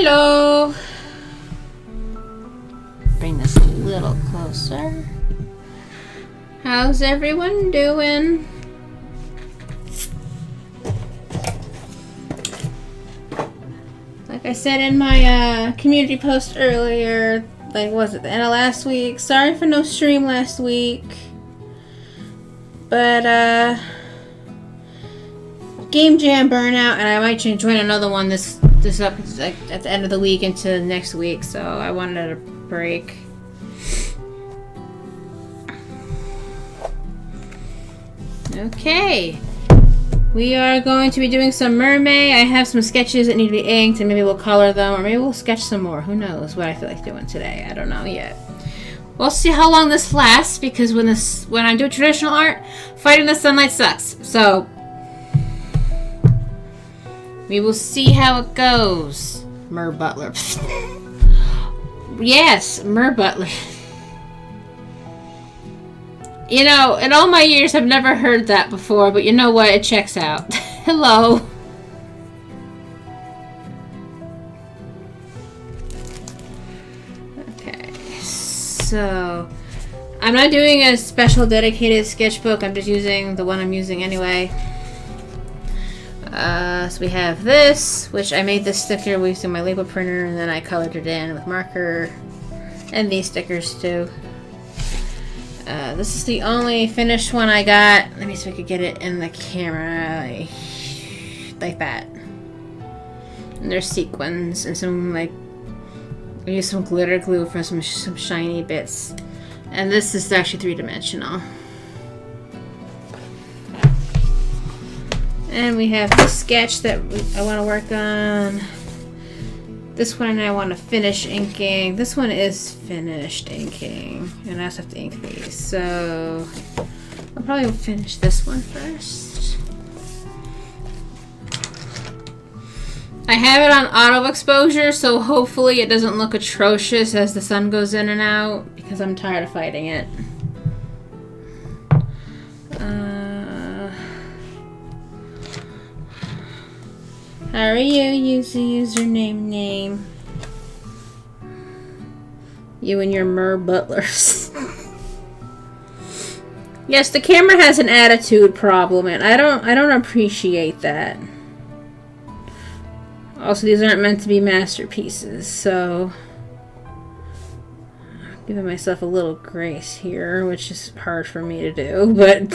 Hello. Bring this a little closer. How's everyone doing? Like I said in my community post earlier, like was it the end of last week? Sorry for no stream last week. But Game Jam burnout, and I might join another one this up like at the end of the week into next week, so I wanted a break. Okay, we are going to be doing some mermaid. I have some sketches that need to be inked, and maybe we'll color them, or maybe we'll sketch some more. Who knows what I feel like doing today? I don't know yet. We'll see how long this lasts, because when I do traditional art, fighting the sunlight sucks. So we will see how it goes. Mer Butler. Yes, Mer Butler. You know, in all my years, I've never heard that before, but you know what? It checks out. Hello. Okay, so I'm not doing a special dedicated sketchbook. I'm just using the one I'm using anyway. So we have this, which I made this sticker using my label printer, and then I colored it in with marker, and these stickers too. This is the only finished one I got. Let me see if I could get it in the camera, like that. And there's sequins and some I used some glitter glue for some shiny bits. And this is actually three-dimensional. And we have this sketch that I want to work on. This one I want to finish inking. This one is finished inking. And I also have to ink these. So I'll probably finish this one first. I have it on auto exposure, so hopefully it doesn't look atrocious as the sun goes in and out, because I'm tired of fighting it. How are you? Use the username name. You and your Mer Butlers. Yes, the camera has an attitude problem, and I don't appreciate that. Also, these aren't meant to be masterpieces, so I'm giving myself a little grace here, which is hard for me to do, but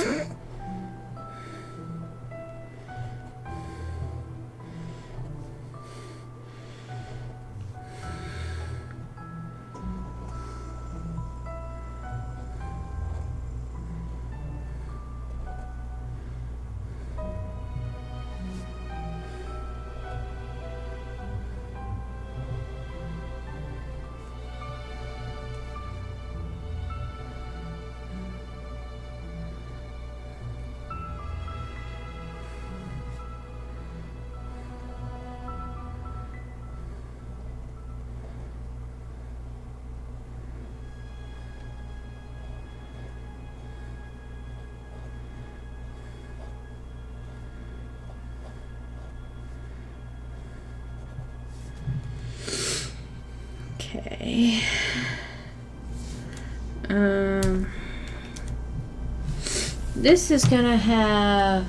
okay. This is gonna have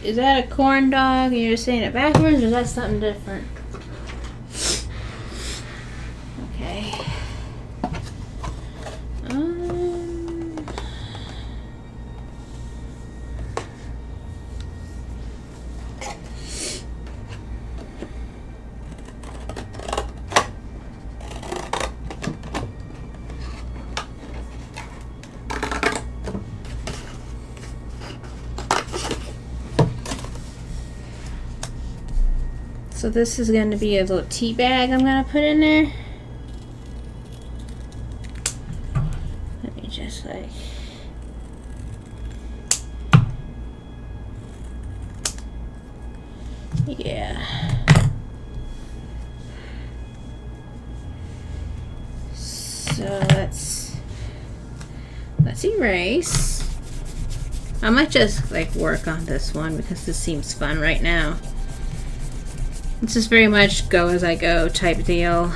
Is that a corn dog and you're just saying it backwards, or is that something different? Okay. So this is going to be a little tea bag I'm going to put in there. Let me just like... Yeah. So let's erase. I might just like work on this one because this seems fun right now. It's just very much go as I go type deal.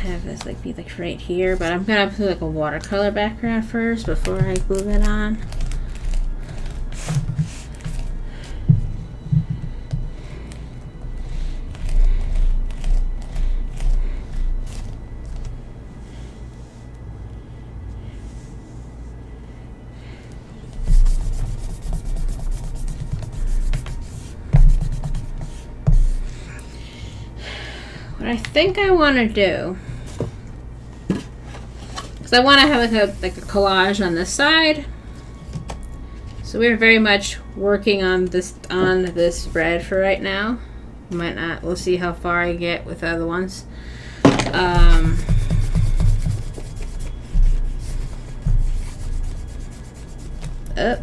Have this like be like right here, but I'm gonna put like a watercolor background first before I glue it on. What I think I want to do, because I want to have like a collage on this side. So we're very much working on this spread for right now. Might not. We'll see how far I get with other ones. Up.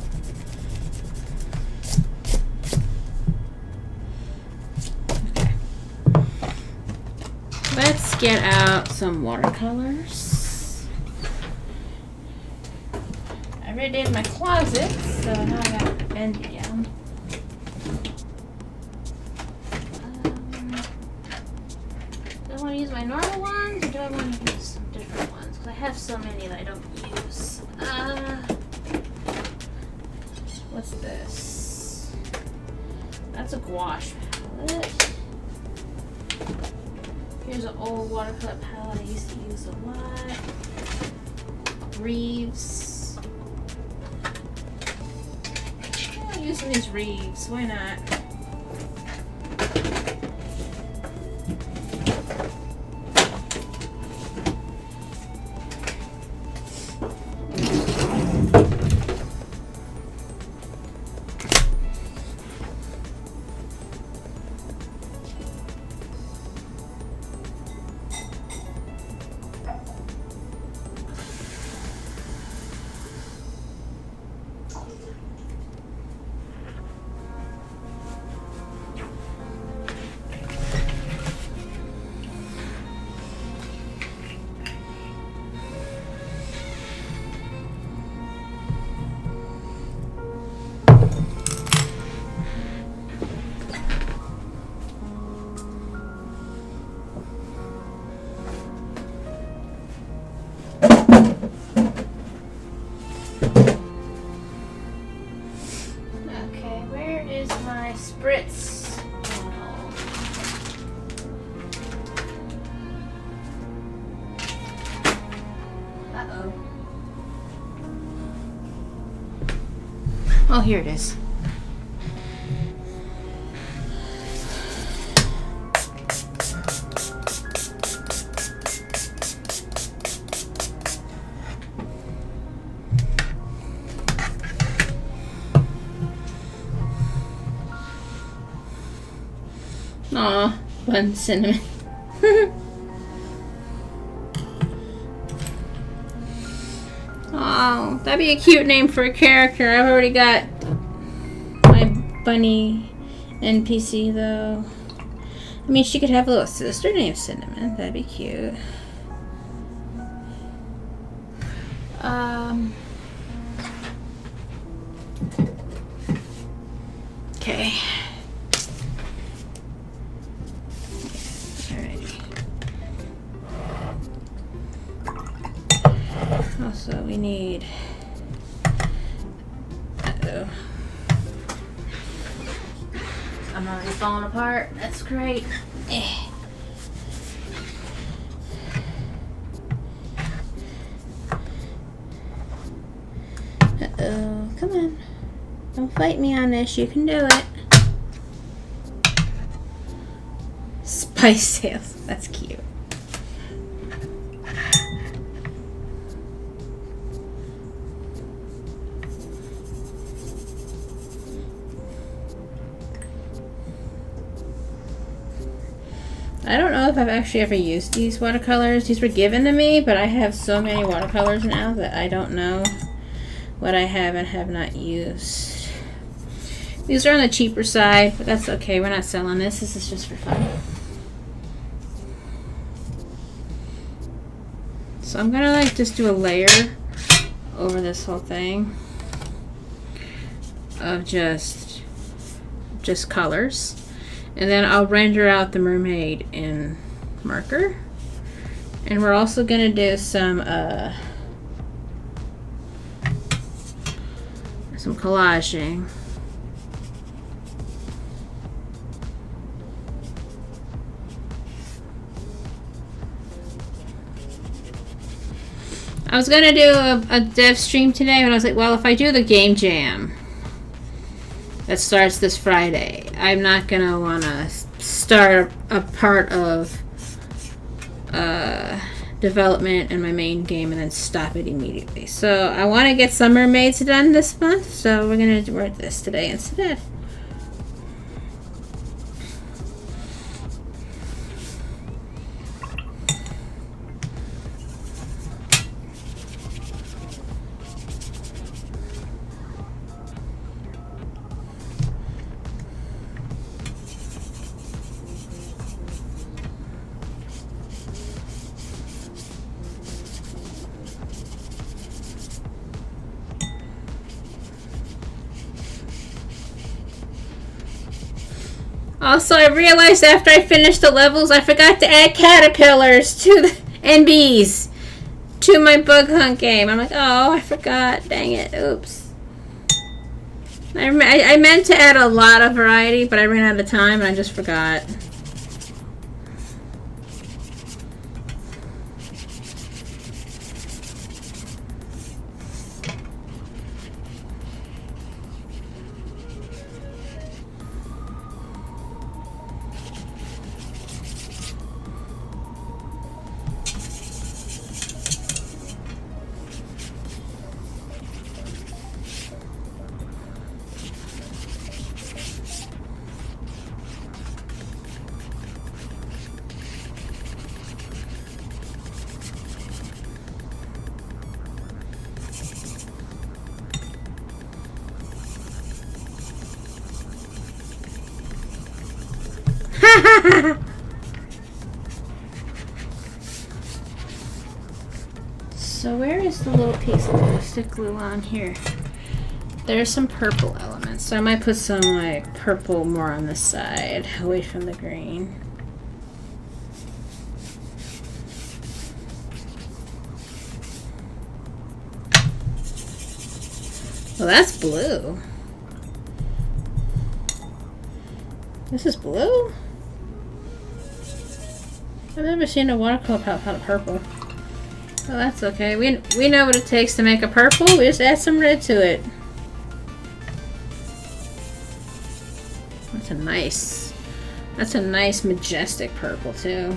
Let's get out some watercolors. I already did my closet, so now I got to bend it down. Do I want to use my normal ones, or do I want to use some different ones? Because I have so many that I don't use. What's this? That's a gouache palette. Here's an old watercolor palette I used to use a lot. Reeves. I'll use some of these Reeves. Why not? Spritz. Uh-oh. Oh, here it is. Aw, Bun Cinnamon. Oh, that'd be a cute name for a character. I've already got my bunny NPC though. I mean, she could have a little sister named Cinnamon. That'd be cute. Okay. Also, we need. Uh-oh. I'm already falling apart. That's great. Uh-oh. Come on. Don't fight me on this. You can do it. spice sales. That's cute. I don't know if I've actually ever used these watercolors. These were given to me, but I have so many watercolors now that I don't know what I have and have not used. These are on the cheaper side, but that's okay. We're not selling this. This is just for fun. So I'm gonna like just do a layer over this whole thing of just colors. And then I'll render out the mermaid in marker. And we're also gonna do some collaging. I was gonna do a dev stream today, but I was like, well, if I do the game jam that starts this Friday, I'm not gonna wanna start a part of development in my main game and then stop it immediately. So I want to get some mermaids done this month, so we're gonna work this today instead. Also, I realized after I finished the levels, I forgot to add caterpillars and bees to my bug hunt game. I'm like, oh, I forgot. Dang it. Oops. I meant to add a lot of variety, but I ran out of time and I just forgot. So where is the little piece of stick glue on here? There's some purple elements, so I might put some like purple more on this side, away from the green. Well, that's blue. This is blue? I've never seen a watercolor palette out of purple. Well, that's okay. We know what it takes to make a purple. We just add some red to it. That's a nice majestic purple too.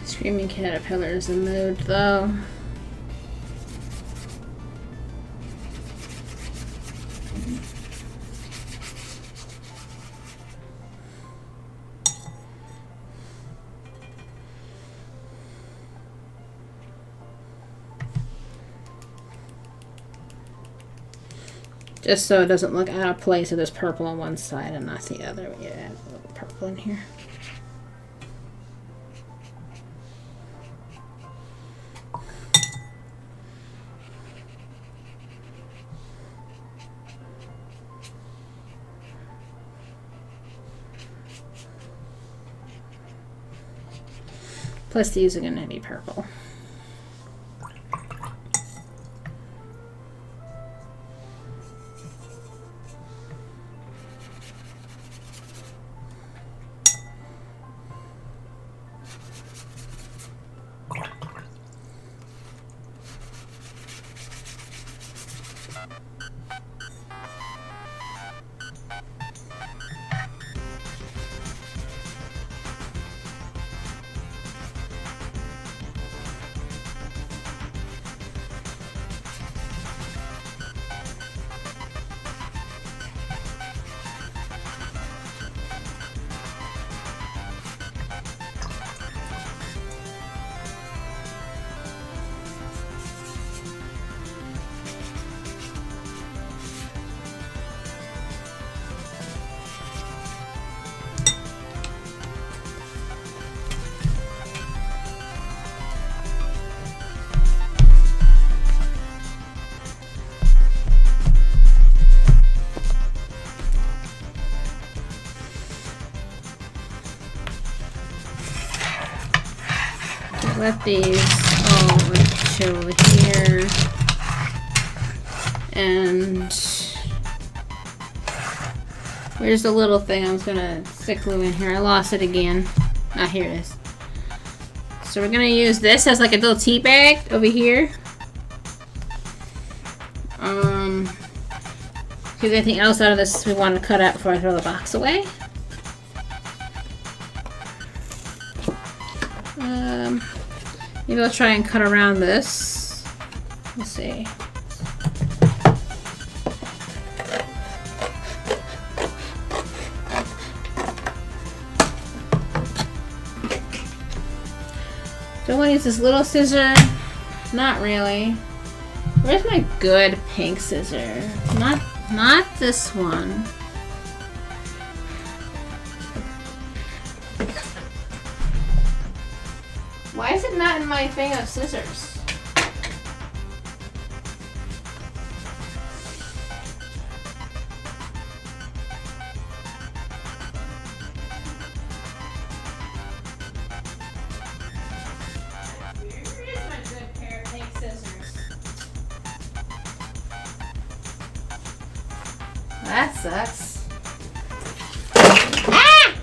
Screaming caterpillar is the mood, though. Just so it doesn't look out of place if there's purple on one side and not the other. We add a little purple in here. Plus these are going to be purple. Let these all chill over here. And where's the little thing I was gonna stick glue in here? I lost it again. Ah, here it is. So we're gonna use this as like a little tea bag over here. Because anything else out of this we want to cut out before I throw the box away. Maybe I'll try and cut around this. Let's see. Do I want to use this little scissor? Not really. Where's my good pink scissor? Not this one. Why is it not in my thing of scissors? Where is my good pair of pink scissors? That sucks. Ah!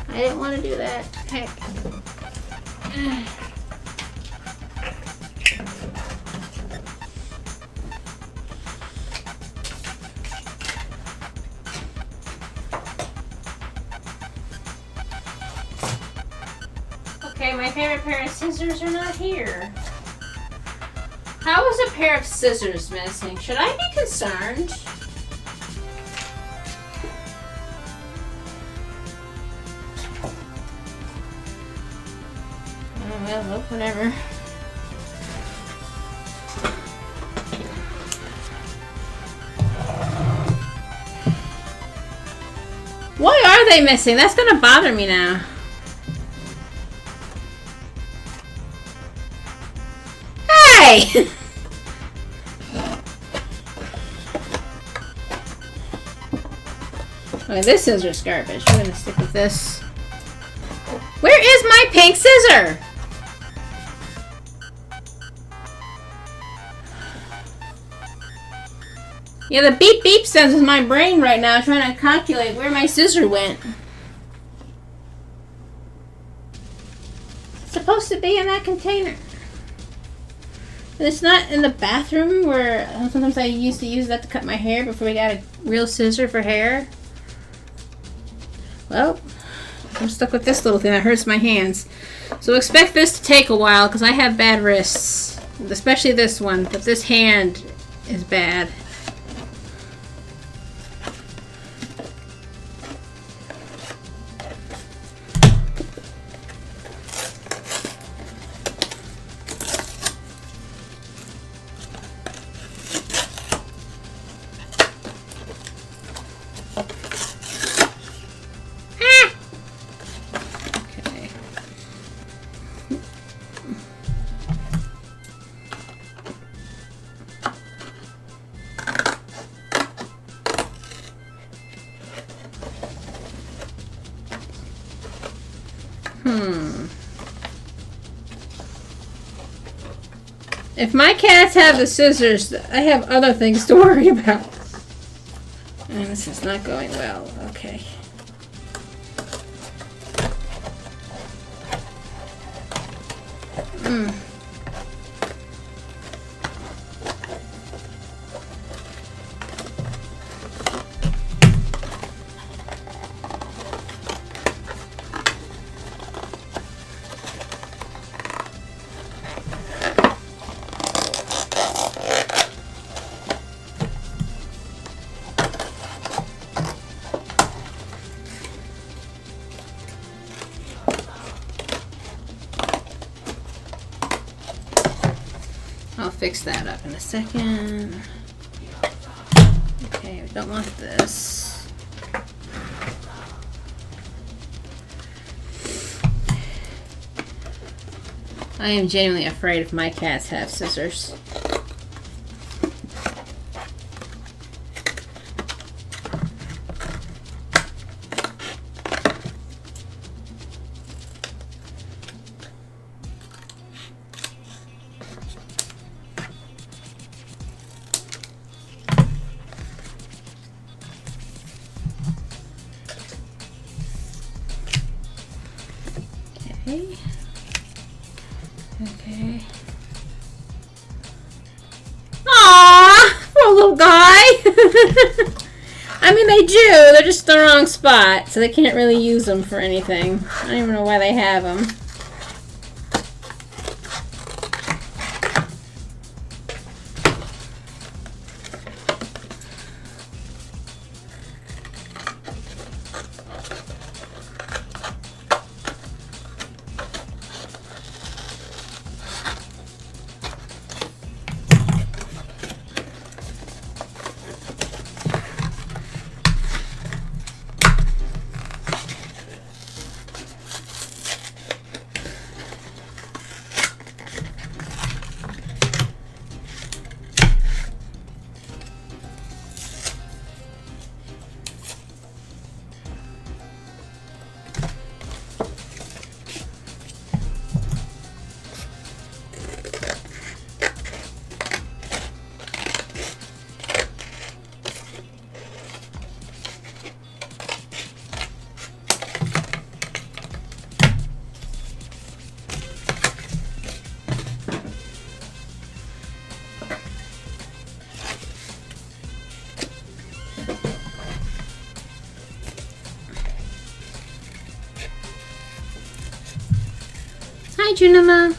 I didn't want to do that. Heck. Okay, my favorite pair of scissors are not here. How is a pair of scissors missing? Should I be concerned? Oh, well, look, whatever. Why are they missing? That's gonna bother me now. Hey! Okay, this scissor's garbage. We're gonna stick with this. Where is my pink scissor? Yeah, the beep beep sounds in my brain right now trying to calculate where my scissor went. It's supposed to be in that container. And it's not in the bathroom where sometimes I used to use that to cut my hair before we got a real scissor for hair. Well, I'm stuck with this little thing that hurts my hands. So expect this to take a while because I have bad wrists. Especially this one, but this hand is bad. If my cats have the scissors, I have other things to worry about. And this is not going well. Okay. I'll fix that up in a second. Okay, we don't want this. I am genuinely afraid if my cats have scissors. Okay. Aww, poor little guy. I mean, they do. They're just the wrong spot, so they can't really use them for anything. I don't even know why they have them. Hi, Junima.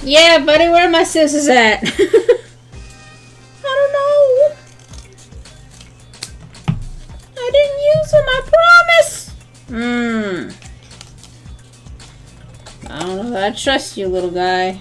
Yeah, buddy, where are my scissors at? I don't know. I didn't use them, I promise. I don't know. I trust you, little guy.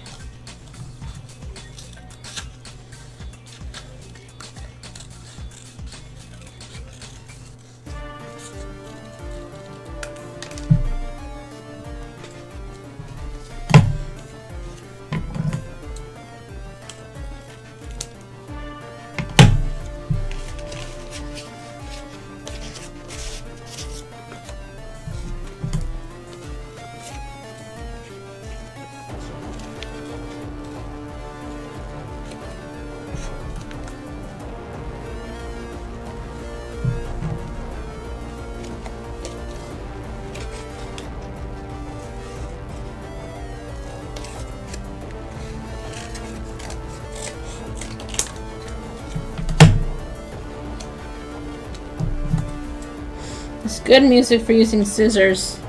It's good music for using scissors.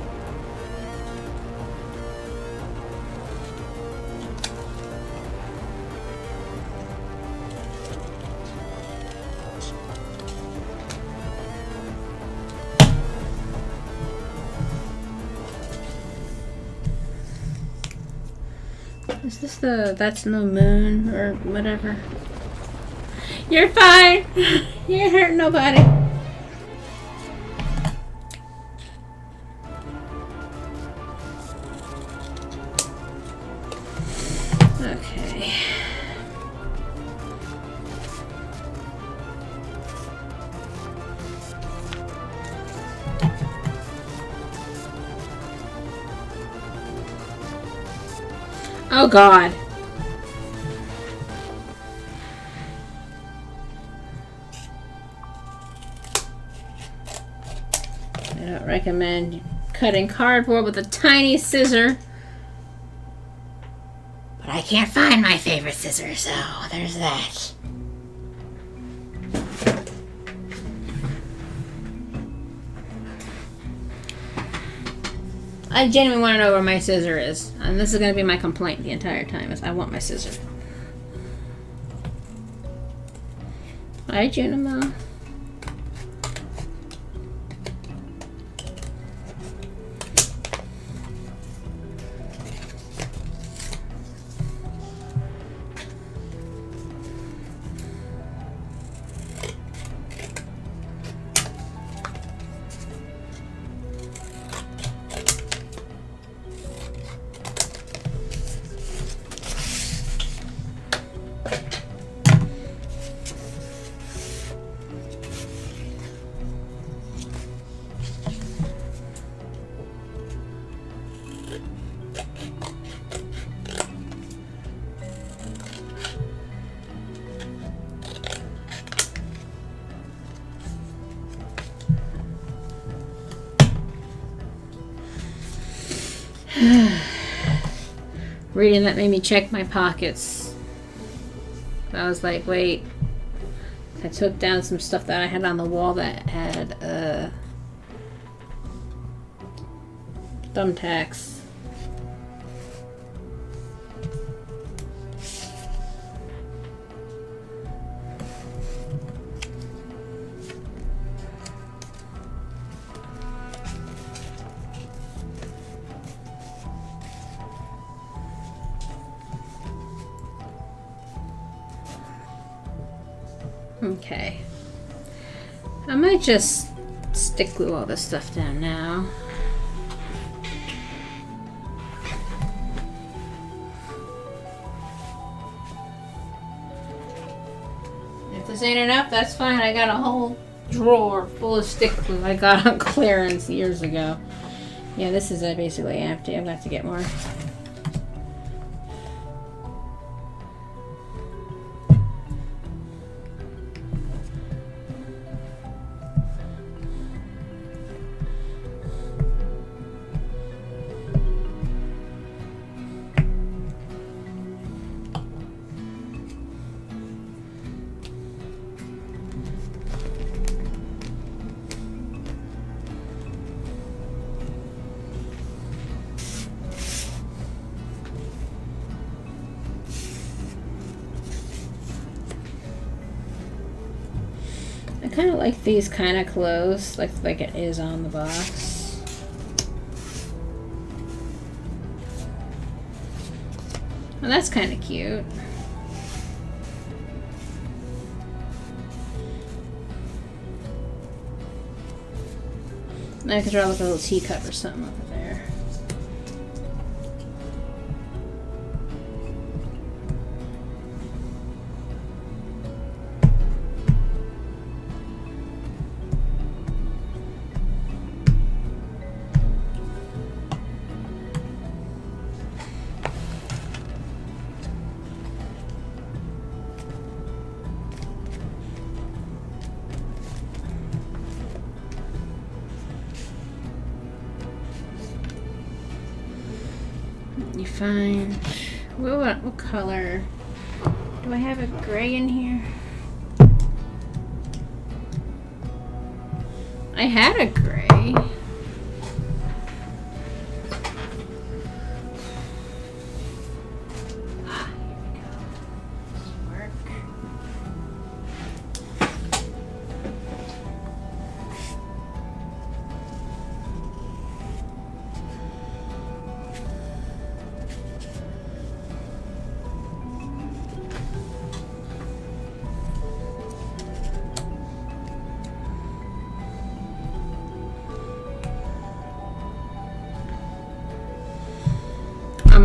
Is this the That's No Moon or whatever? You're fine. You ain't hurt nobody. Okay. Oh God. I don't recommend cutting cardboard with a tiny scissor. But I can't find my favorite scissor, so there's that. I genuinely want to know where my scissor is. And this is going to be my complaint the entire time, is I want my scissor. Hi, Junimo. Reading that made me check my pockets. I was like, wait. I took down some stuff that I had on the wall that had thumbtacks. Okay. I might just stick glue all this stuff down now. If this ain't enough, that's fine. I got a whole drawer full of stick glue I got on clearance years ago. Yeah, this is basically empty. I've got to get more. I kind of like these kind of clothes, like it is on the box. Well, that's kind of cute. I could draw like a little teacup or something over there. You find what color? Do I have a gray in here? I had a gray.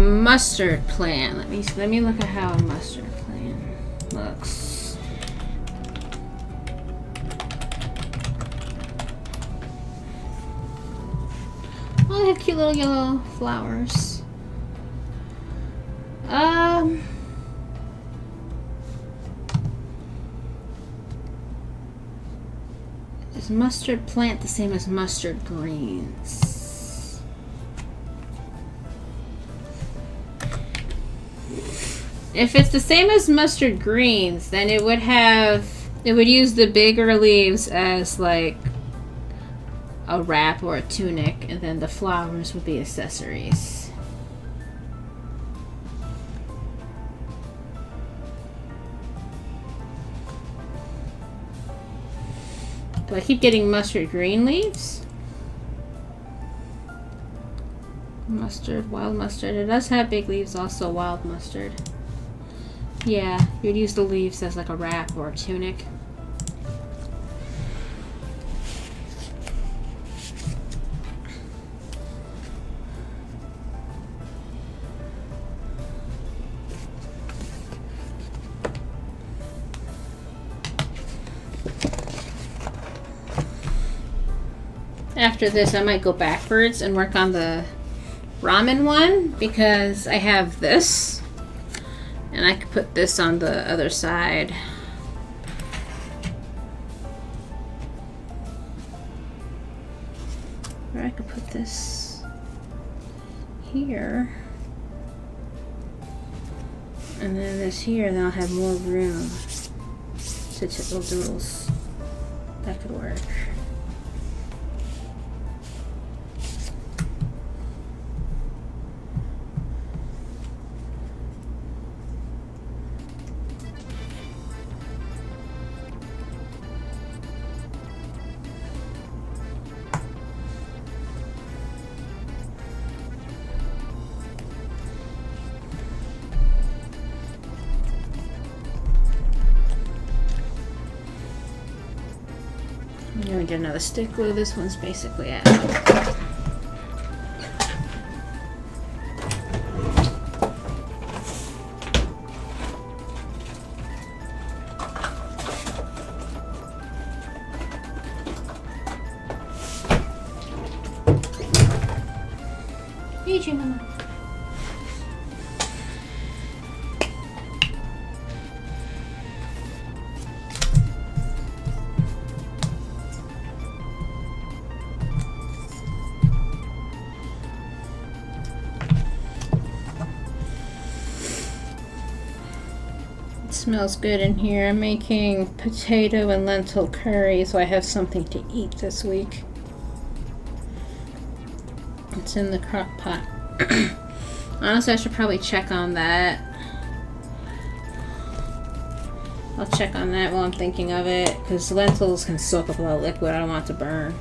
mustard plant. Let me look at how a mustard plant looks. Oh, they have cute little yellow flowers. Is mustard plant the same as mustard greens? If it's the same as mustard greens, then it would use the bigger leaves as like a wrap or a tunic, and then the flowers would be accessories. Do I keep getting mustard green leaves? Mustard, wild mustard. It does have big leaves, also wild mustard. Yeah, you'd use the leaves as like a wrap or a tunic. After this, I might go backwards and work on the ramen one because I have this and I could put this on the other side. Or I could put this here and then this here, then I'll have more room to tickle doodles. That could work. I'm gonna get another stick glue. This one's basically out. Eat you, Mama. Smells good in here. I'm making potato and lentil curry, so I have something to eat this week. It's in the crock pot. Honestly, I should probably check on that. I'll check on that while I'm thinking of it, because lentils can soak up a lot of liquid. I don't want it to burn.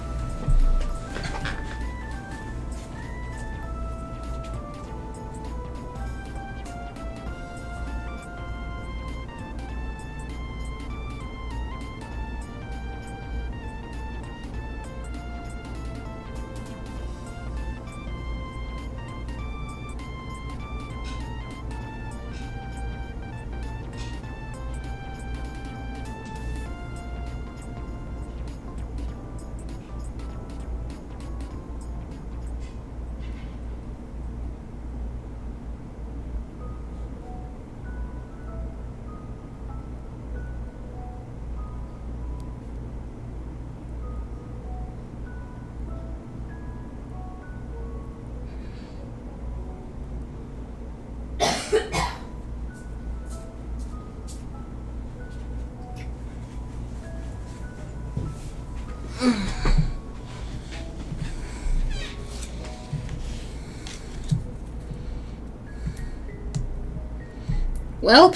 Well,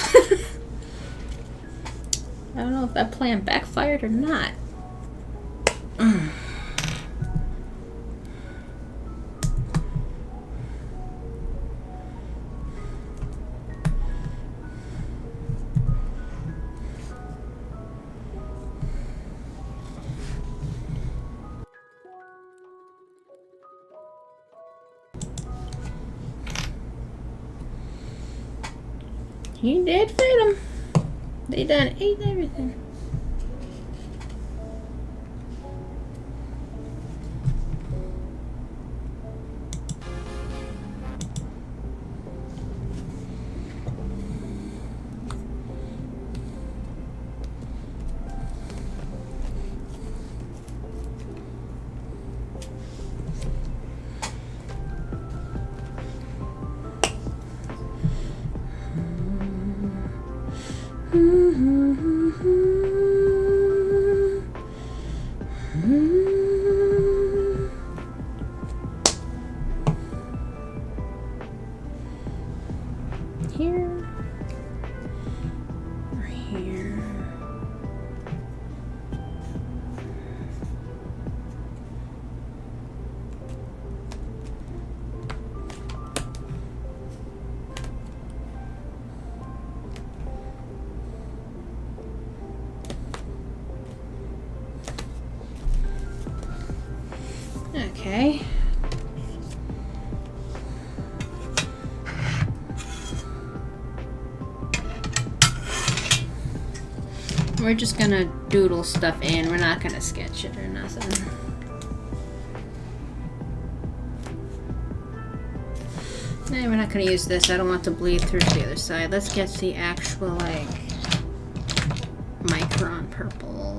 I don't know if that plan backfired or not. He did fit them. They done ate everything. Here or here. Okay. We're just gonna doodle stuff in. We're not gonna sketch it or nothing. And we're not gonna use this. I don't want to bleed through to the other side. Let's get the actual, like, micron purple.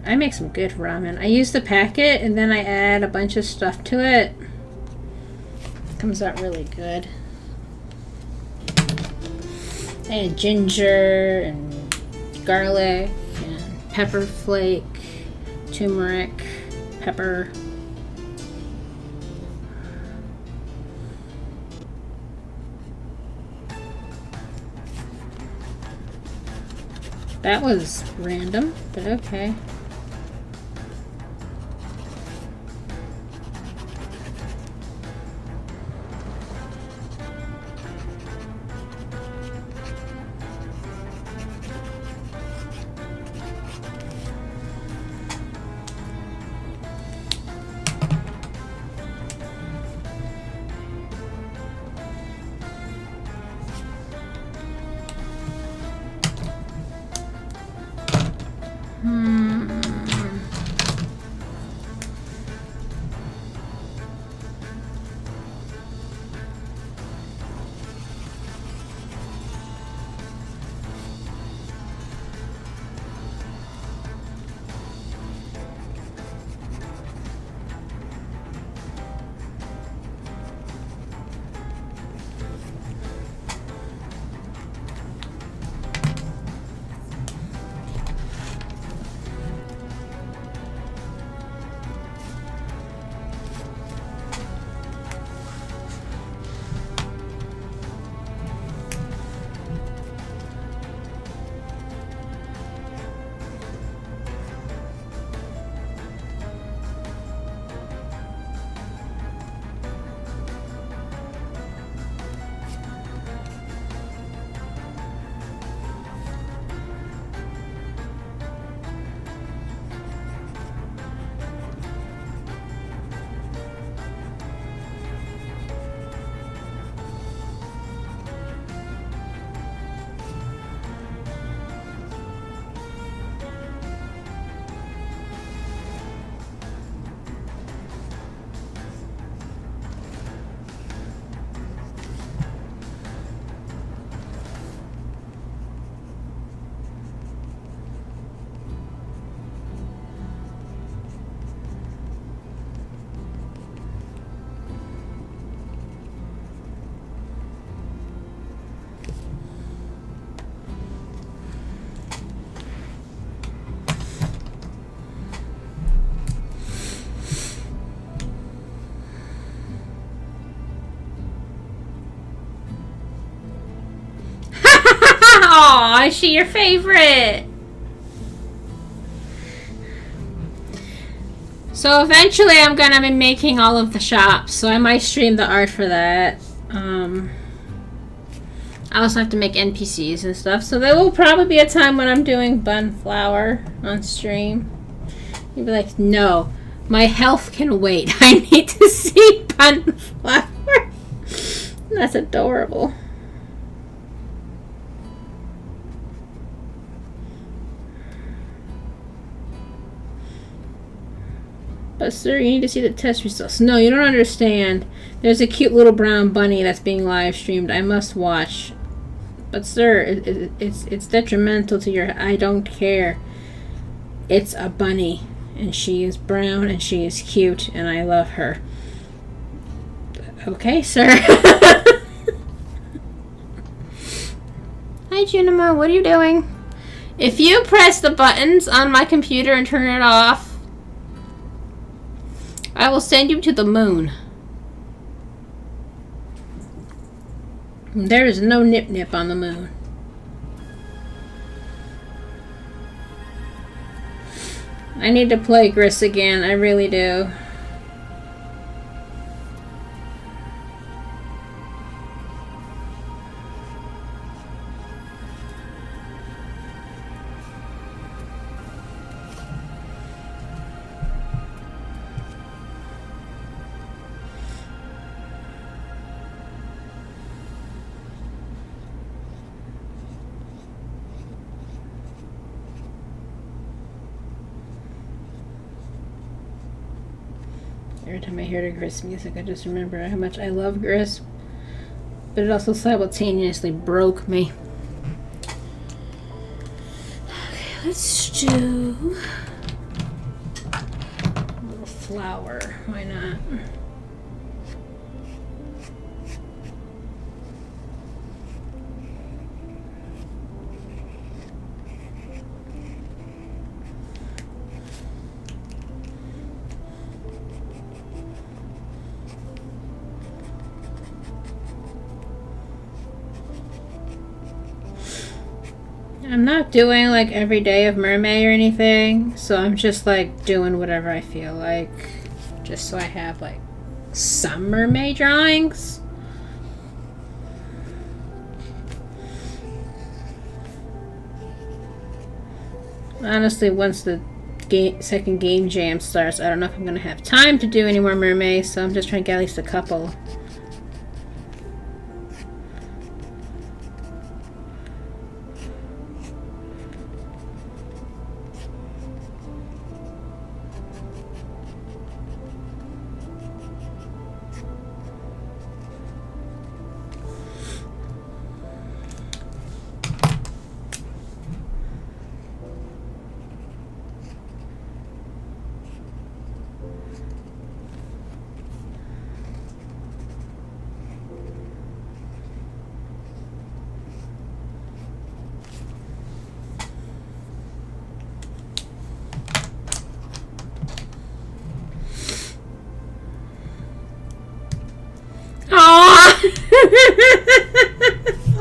I make some good ramen. I use the packet and then I add a bunch of stuff to it. Comes out really good. I add ginger and garlic and pepper flake, turmeric, pepper. That was random, but okay. Why is she your favorite? So eventually I'm gonna be making all of the shops, so I might stream the art for that. I also have to make NPCs and stuff, so there will probably be a time when I'm doing bun flower on stream. You'd be like, no, my health can wait. I need to see bun flower. That's adorable. But sir, you need to see the test results. No, you don't understand. There's a cute little brown bunny that's being live streamed. I must watch. But sir, it's detrimental to your... I don't care. It's a bunny. And she is brown and she is cute and I love her. Okay, sir. Hi, Junimo. What are you doing? If you press the buttons on my computer and turn it off, I will send you to the moon. There is no nip-nip on the moon. I need to play Gris again. I really do. Every time I hear the Gris music, I just remember how much I love Gris, but it also simultaneously broke me. Okay, let's do a little flower. Why not? I'm not doing like every day of mermaid or anything, so I'm just like doing whatever I feel like, just so I have like some mermaid drawings. Honestly, once the second game jam starts, I don't know if I'm gonna have time to do any more mermaids, so I'm just trying to get at least a couple.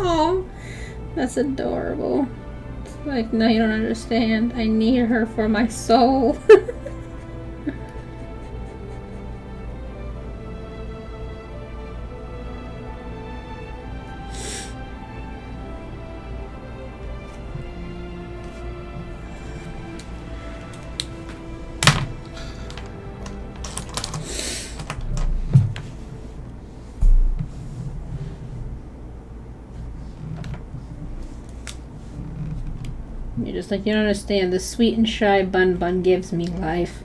Oh, that's adorable. It's like, no, you don't understand. I need her for my soul. You're just like, you don't understand. The sweet and shy Bun gives me life.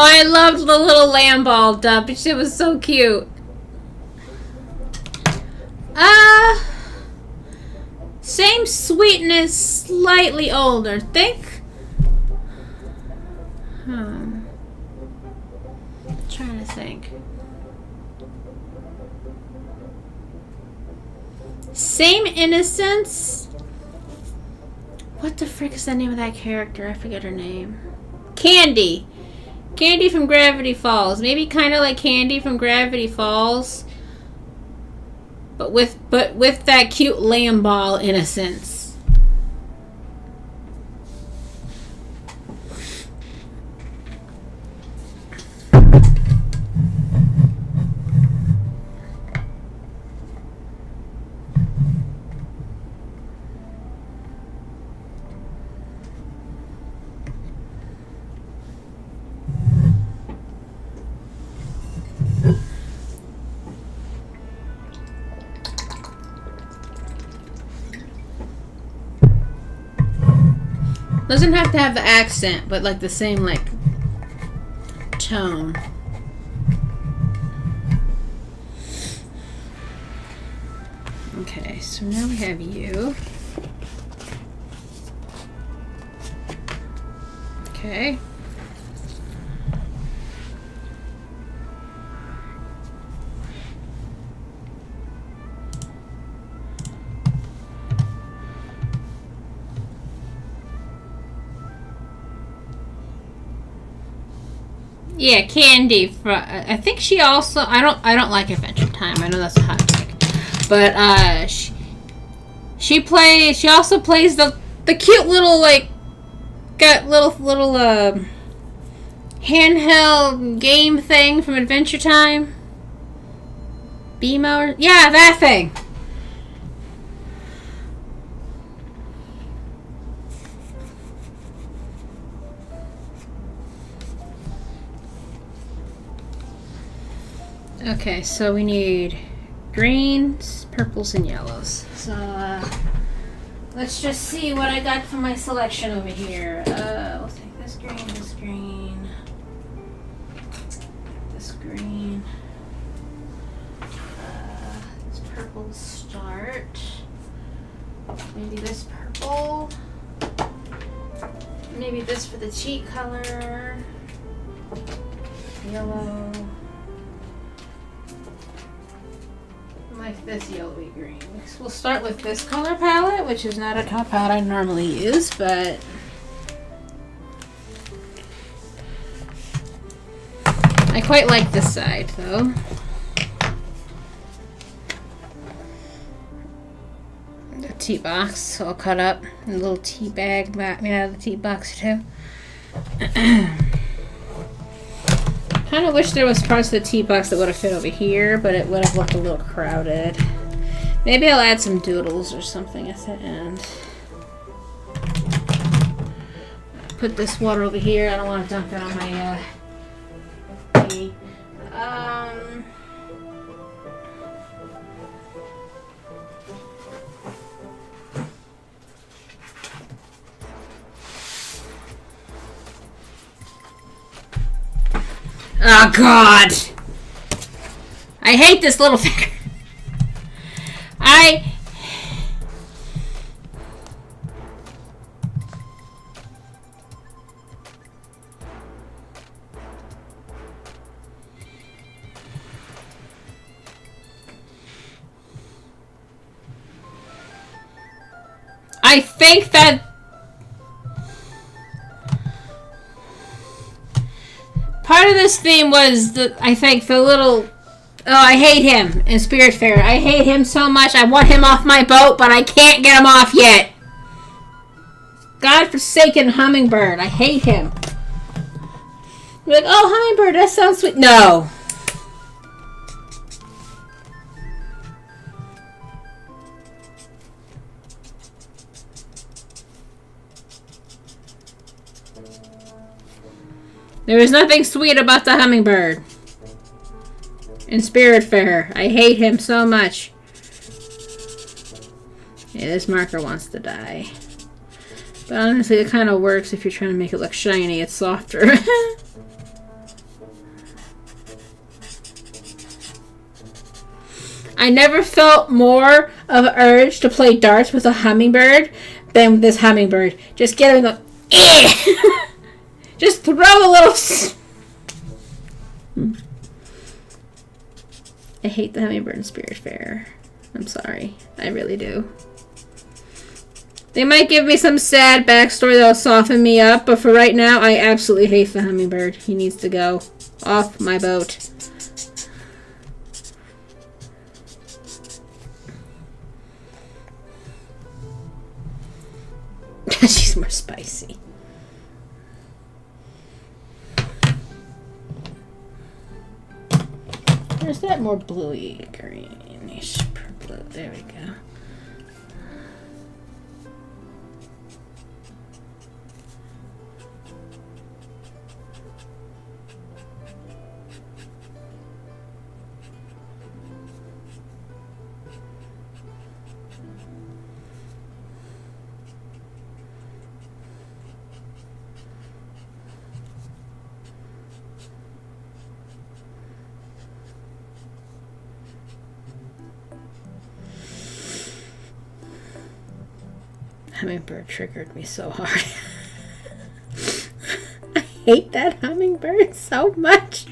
I loved the little lamb ball dup. It was so cute. Same sweetness, slightly older. Think. Trying to think. Same innocence. What the frick is the name of that character? I forget her name. Candy. Candy from Gravity Falls. Maybe kind of like Candy from Gravity Falls. But with that cute lamb ball innocence. Doesn't have to have the accent, but like the same like tone. Okay, so now we have you. Okay. Yeah, Candy. I think she also. I don't like Adventure Time. I know that's a hot pick, but she plays. She also plays the cute little like got little handheld game thing from Adventure Time. Beamo. Yeah, that thing. Okay, so we need greens, purples, and yellows. So, let's just see what I got from my selection over here. We'll take this green, this green, this green. This purple will start. Maybe this purple. Maybe this for the cheek color. Yellow. Like this yellowy green. We'll start with this color palette, which is not a color palette I normally use, but I quite like this side though. The tea box all cut up. A little tea bag made out of the tea box too. Kind of wish there was parts of the tea box that would have fit over here, but it would have looked a little crowded. Maybe I'll add some doodles or something at the end. Put this water over here. I don't want to dump it on my tea. Oh God! I hate this little figure. I think that part of this theme was I think the little. Oh, I hate him in Spiritfarer. I hate him so much. I want him off my boat, but I can't get him off yet. God-forsaken hummingbird. I hate him. You're like, oh, hummingbird, that sounds sweet. No. There is nothing sweet about the hummingbird. In Spiritfarer. I hate him so much. Yeah, this marker wants to die. But honestly, it kind of works if you're trying to make it look shiny. It's softer. I never felt more of an urge to play darts with a hummingbird than with this hummingbird. Just get him and go, eh! Just throw a little... I hate the hummingbird in Spirit Fair. I'm sorry. I really do. They might give me some sad backstory that'll soften me up, but for right now, I absolutely hate the hummingbird. He needs to go off my boat. She's more spicy. There's that more bluey greenish blue. There we go. Hummingbird triggered me so hard. I hate that hummingbird so much.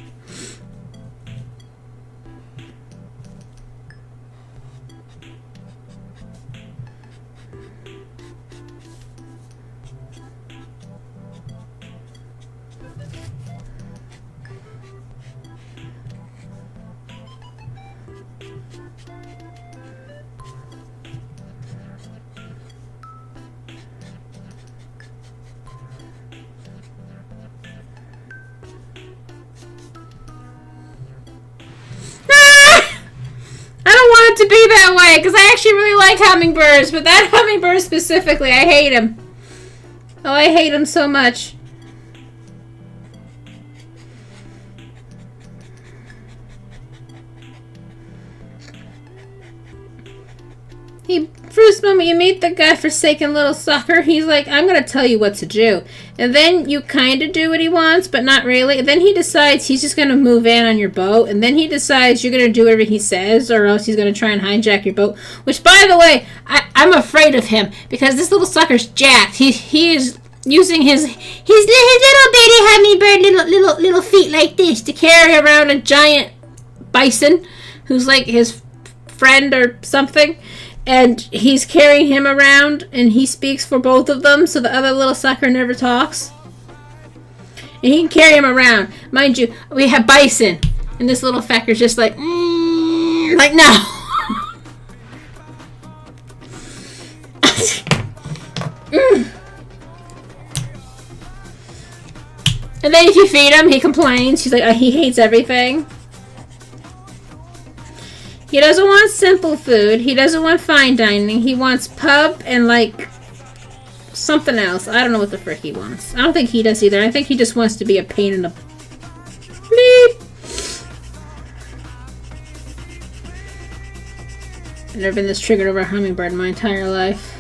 To be that way, because I actually really like hummingbirds, but that hummingbird specifically, I hate him. Oh, I hate him so much. First moment you meet the guy forsaken little sucker, he's like, I'm gonna tell you what to do. And then you kind of do what he wants, but not really. And then he decides he's just gonna move in on your boat. And then he decides you're gonna do whatever he says, or else he's gonna try and hijack your boat. Which, by the way, I'm afraid of him, because this little sucker's jacked. He is using his little bitty hummingbird little feet like this to carry around a giant bison who's like his friend or something. And he's carrying him around, and he speaks for both of them, so the other little sucker never talks. And he can carry him around. Mind you, we have bison, and this little fucker's just like, like, no. And then if you feed him, he complains. He's like, he hates everything. He doesn't want simple food. He doesn't want fine dining. He wants pub and, like, something else. I don't know what the frick he wants. I don't think he does either. I think he just wants to be a pain in the... Bleep! I've never been this triggered over a hummingbird in my entire life.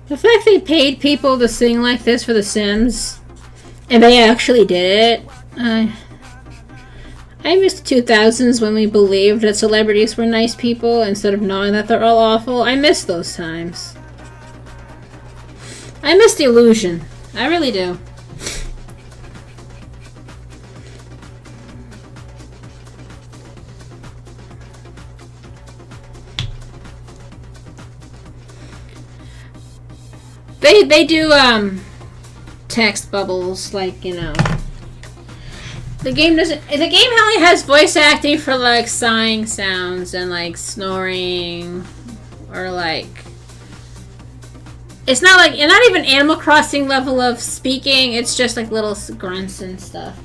The fact they paid people to sing like this for The Sims, and they actually did it. I miss the 2000s when we believed that celebrities were nice people instead of knowing that they're all awful. I miss those times. I miss the illusion. I really do. They do text bubbles, like, you know. The game only has voice acting for, like, sighing sounds and, like, snoring, or, like, it's not even Animal Crossing level of speaking. It's just like little grunts and stuff.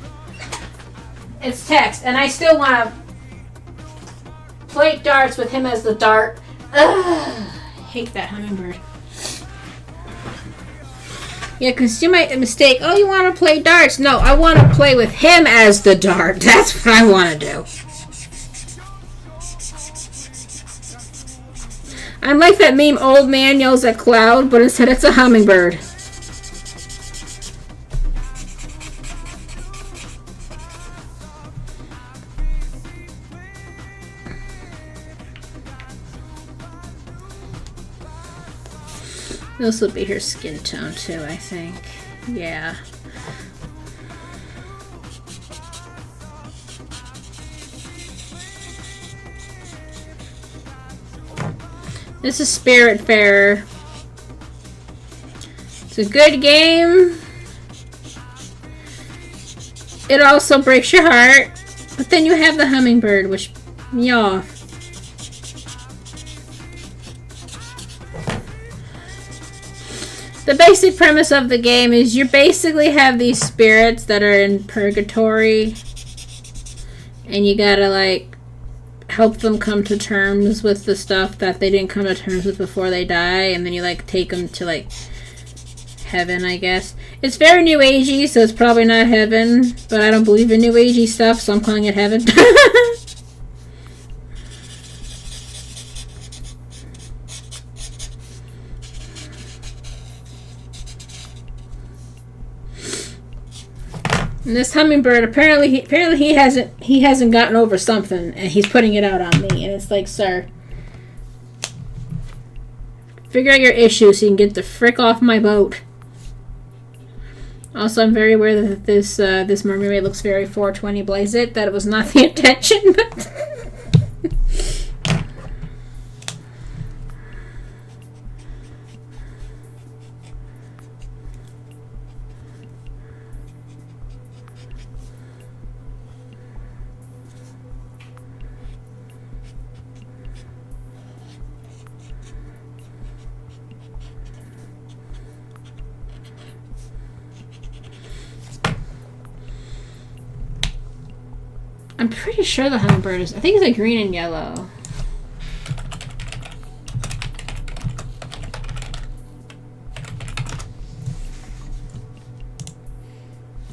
It's text, and I still want to Play darts with him as the dart. Ugh, hate that hummingbird. Yeah, because you might mistake, oh, you want to play darts? No, I want to play with him as the dart. That's what I want to do. I'm like that meme, old man yells at cloud, but instead it's a hummingbird. This will be her skin tone too, I think. Yeah. This is Spiritfarer. It's a good game. It also breaks your heart. But then you have the hummingbird, which me off. The basic premise of the game is you basically have these spirits that are in purgatory. And you gotta, like, help them come to terms with the stuff that they didn't come to terms with before they die. And then you, like, take them to, like, heaven, I guess. It's very New Agey, so it's probably not heaven. But I don't believe in New Agey stuff, so I'm calling it heaven. And this hummingbird, apparently he hasn't gotten over something, and he's putting it out on me. And it's like, sir, figure out your issues so you can get the frick off my boat. Also, I'm very aware that this mermaid looks very 420 Blaze It. That it was not the intention, but I'm pretty sure the hummingbird is... I think it's like green and yellow.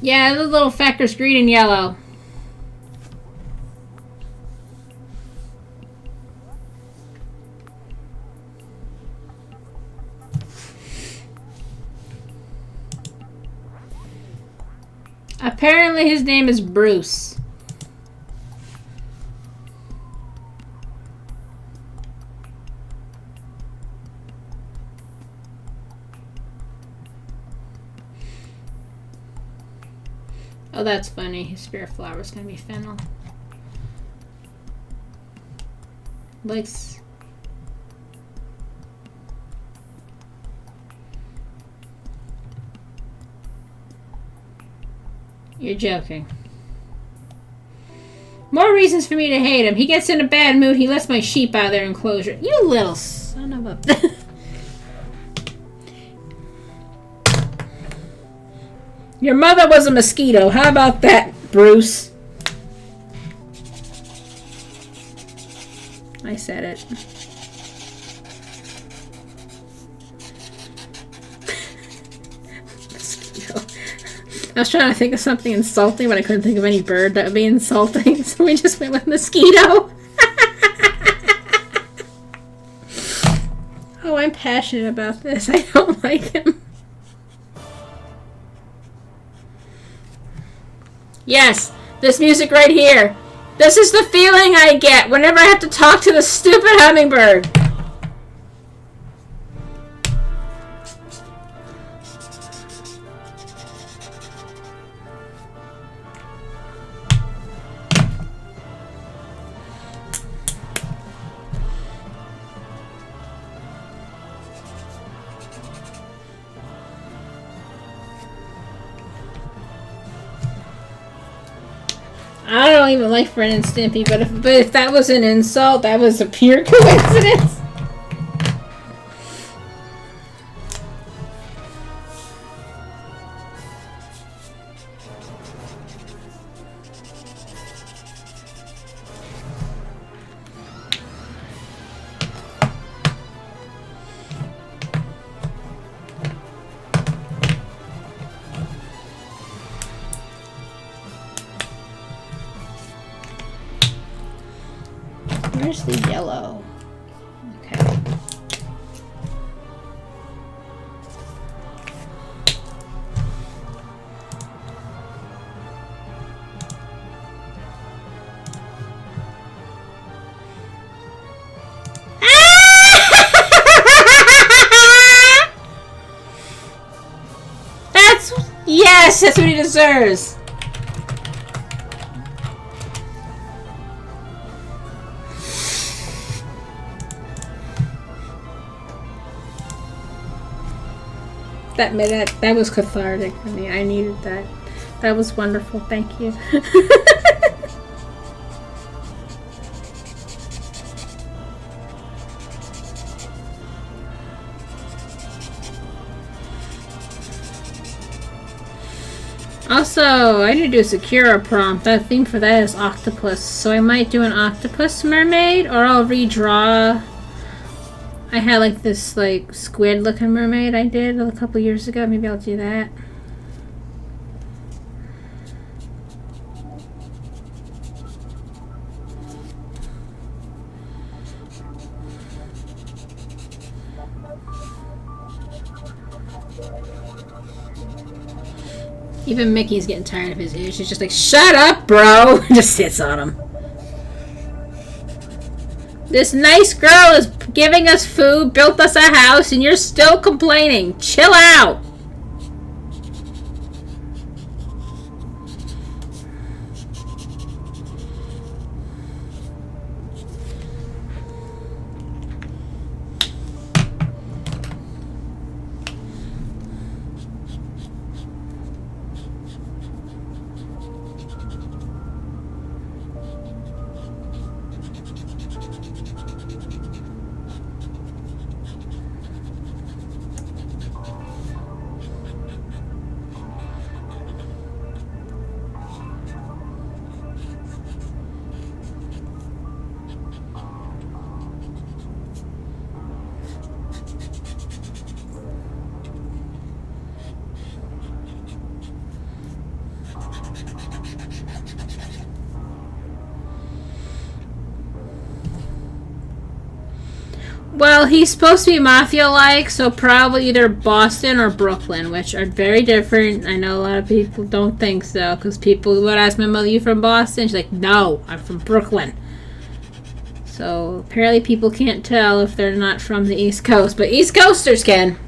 Yeah, the little factor's green and yellow. Apparently his name is Bruce. Oh, that's funny. His spirit flower is going to be fennel. Likes... You're joking. More reasons for me to hate him. He gets in a bad mood. He lets my sheep out of their enclosure. You little son of a... Your mother was a mosquito. How about that, Bruce? I said it. Mosquito. I was trying to think of something insulting, but I couldn't think of any bird that would be insulting, so we just went with mosquito. Oh, I'm passionate about this. I don't like him. Yes, this music right here. This is the feeling I get whenever I have to talk to the stupid hummingbird. I don't even like Ren and Stimpy, but if that was an insult, that was a pure coincidence. Where's the yellow? Okay. Yes, that's what he deserves. That was cathartic for me. I needed that. That was wonderful. Thank you. Also, I need to do a Sakura prompt. That theme for that is octopus. So I might do an octopus mermaid, or I'll redraw. I had like this like squid looking mermaid I did a couple years ago. Maybe I'll do that. Even Mickey's getting tired of his ears. She's just like, shut up, bro! Just sits on him. This nice girl is giving us food, built us a house, and you're still complaining. Chill out! Well, he's supposed to be mafia-like, so probably either Boston or Brooklyn, which are very different. I know a lot of people don't think so, because people would ask my mother, you from Boston? She's like, no, I'm from Brooklyn. So apparently people can't tell if they're not from the East Coast, but East Coasters can.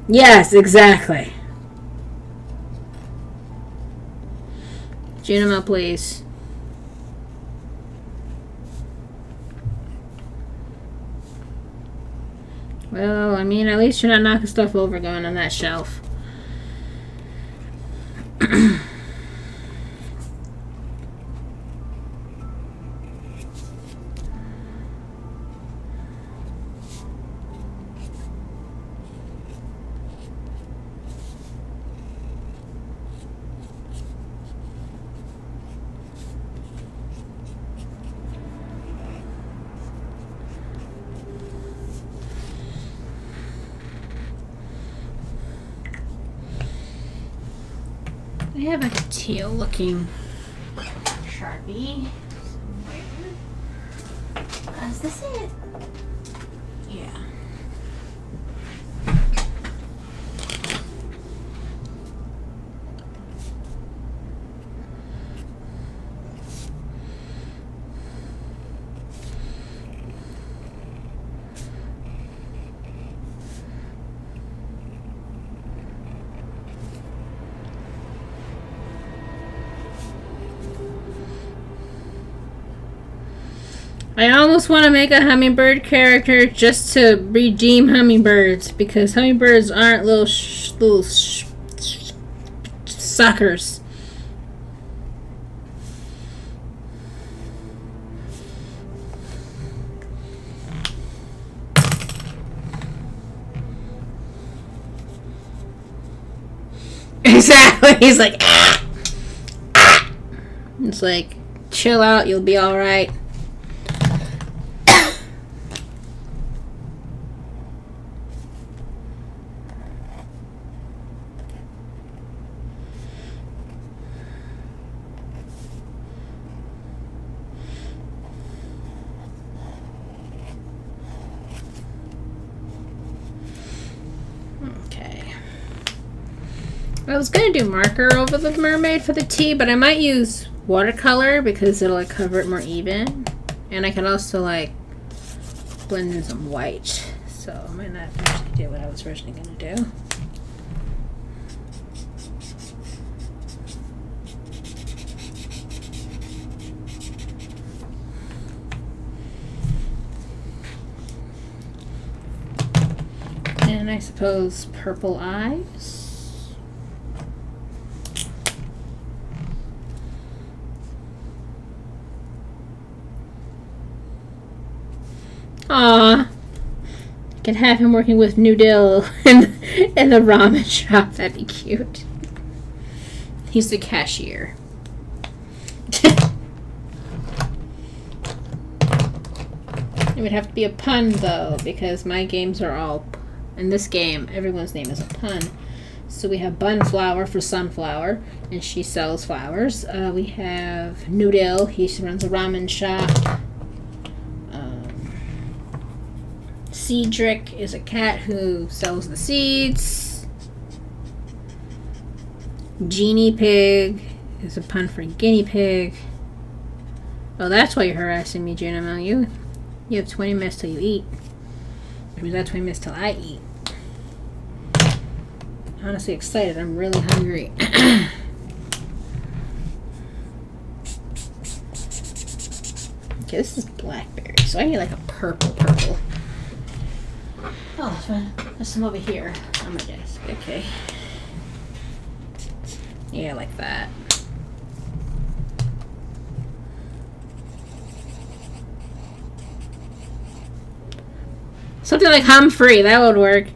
Yes, exactly. Junimo, please. Well, I mean, at least you're not knocking stuff over going on that shelf. I have a teal looking Sharpie. Is this it? Yeah. I almost want to make a hummingbird character just to redeem hummingbirds, because hummingbirds aren't little suckers. Exactly. He's like, ah, ah. It's like, chill out, you'll be all right. I was gonna do marker over the mermaid for the T, but I might use watercolor because it'll like cover it more even. And I can also like blend in some white. So I might not actually do what I was originally gonna do. And I suppose purple eyes. Aww. I can have him working with Noodle in the ramen shop. That'd be cute. He's the cashier. It would have to be a pun, though, because my games are all... In this game, everyone's name is a pun. So we have Bunflower for sunflower, and she sells flowers. We have Noodle. He runs a ramen shop. Cedric is a cat who sells the seeds. Genie Pig is a pun for guinea pig. Oh, that's why you're harassing me, Junimo. You have 20 minutes till you eat. Which means that's 20 minutes till I eat. Honestly excited. I'm really hungry. Okay, this is blackberry, so I need like a purple. Oh, there's some over here on my desk. Okay. Yeah, like that. Something like Humphrey, that would work.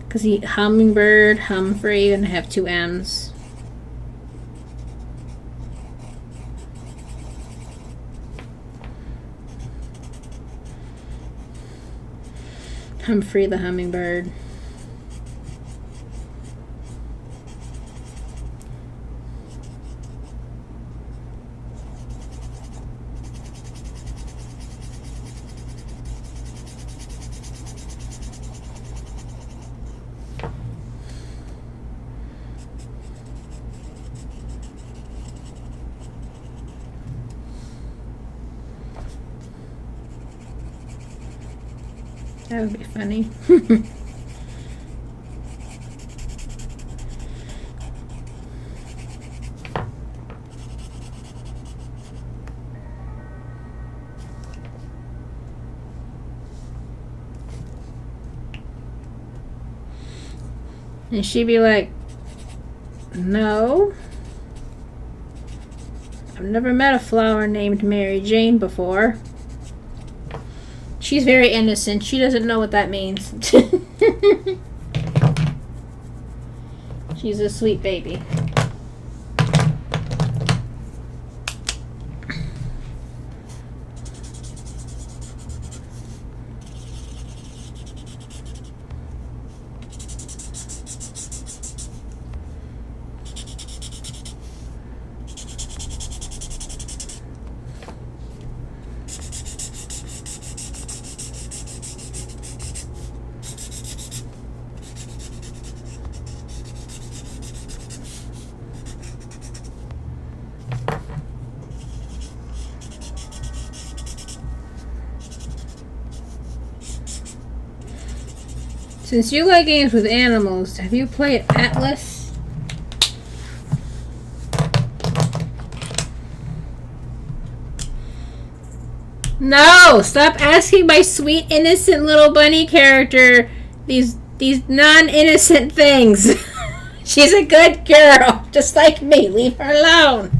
Because hummingbird, Humphrey, and I have two M's. Humphrey the hummingbird. That would be funny. And she'd be like, no. I've never met a flower named Mary Jane before. She's very innocent. She doesn't know what that means. She's a sweet baby. Since you like games with animals, have you played Atlas? No! Stop asking my sweet, innocent little bunny character these non-innocent things. She's a good girl, just like me. Leave her alone.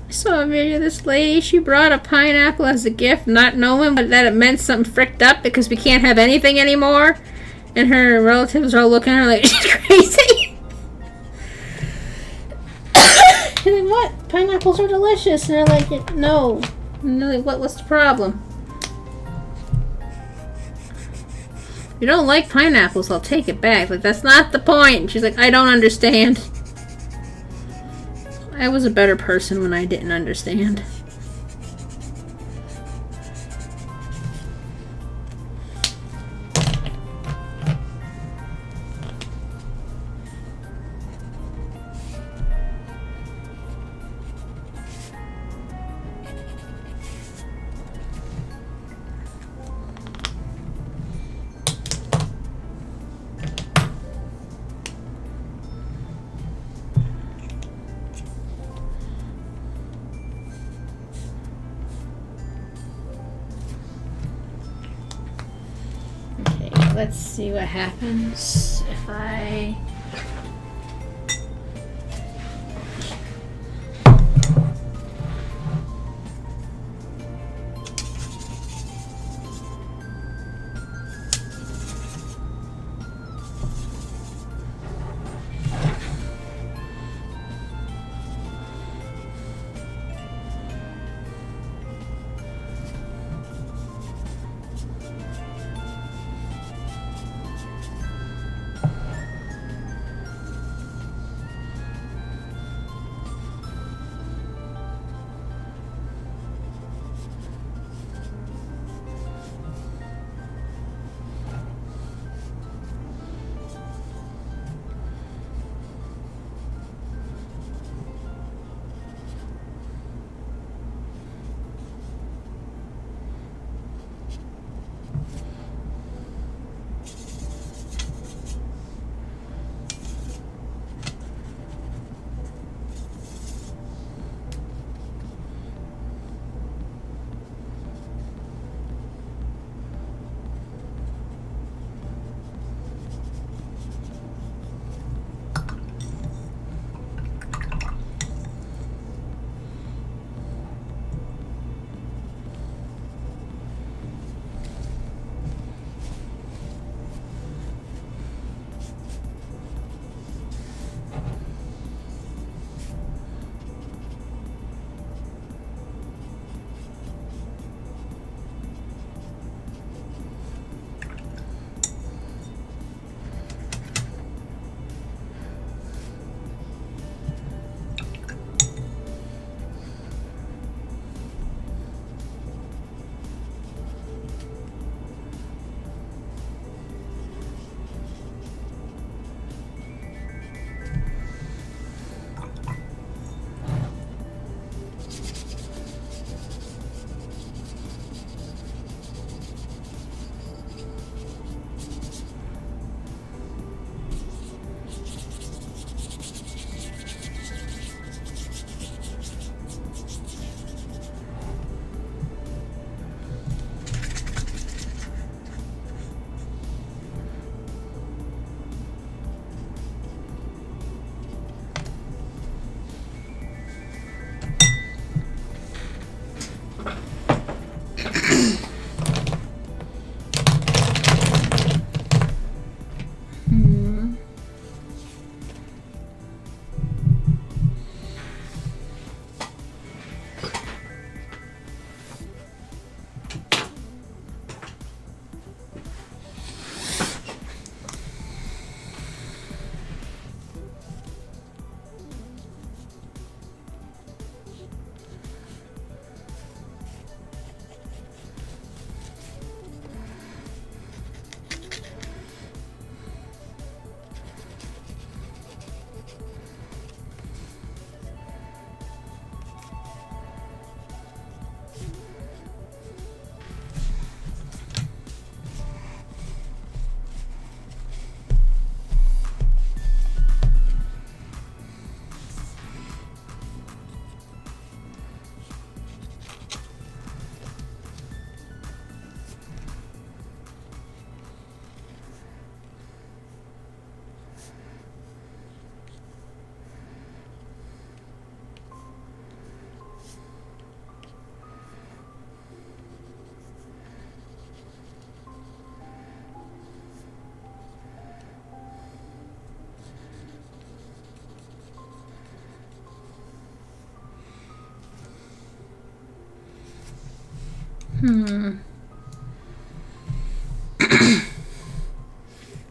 Saw a video of this lady. She brought a pineapple as a gift, not knowing that it meant something fricked up because we can't have anything anymore. And her relatives are all looking at her like she's crazy. And then what? Pineapples are delicious. And they're like, no, And they're like, what's the problem? If you don't like pineapples, I'll take it back. Like, that's not the point. And she's like, I don't understand. I was a better person when I didn't understand. Let's see what happens if I...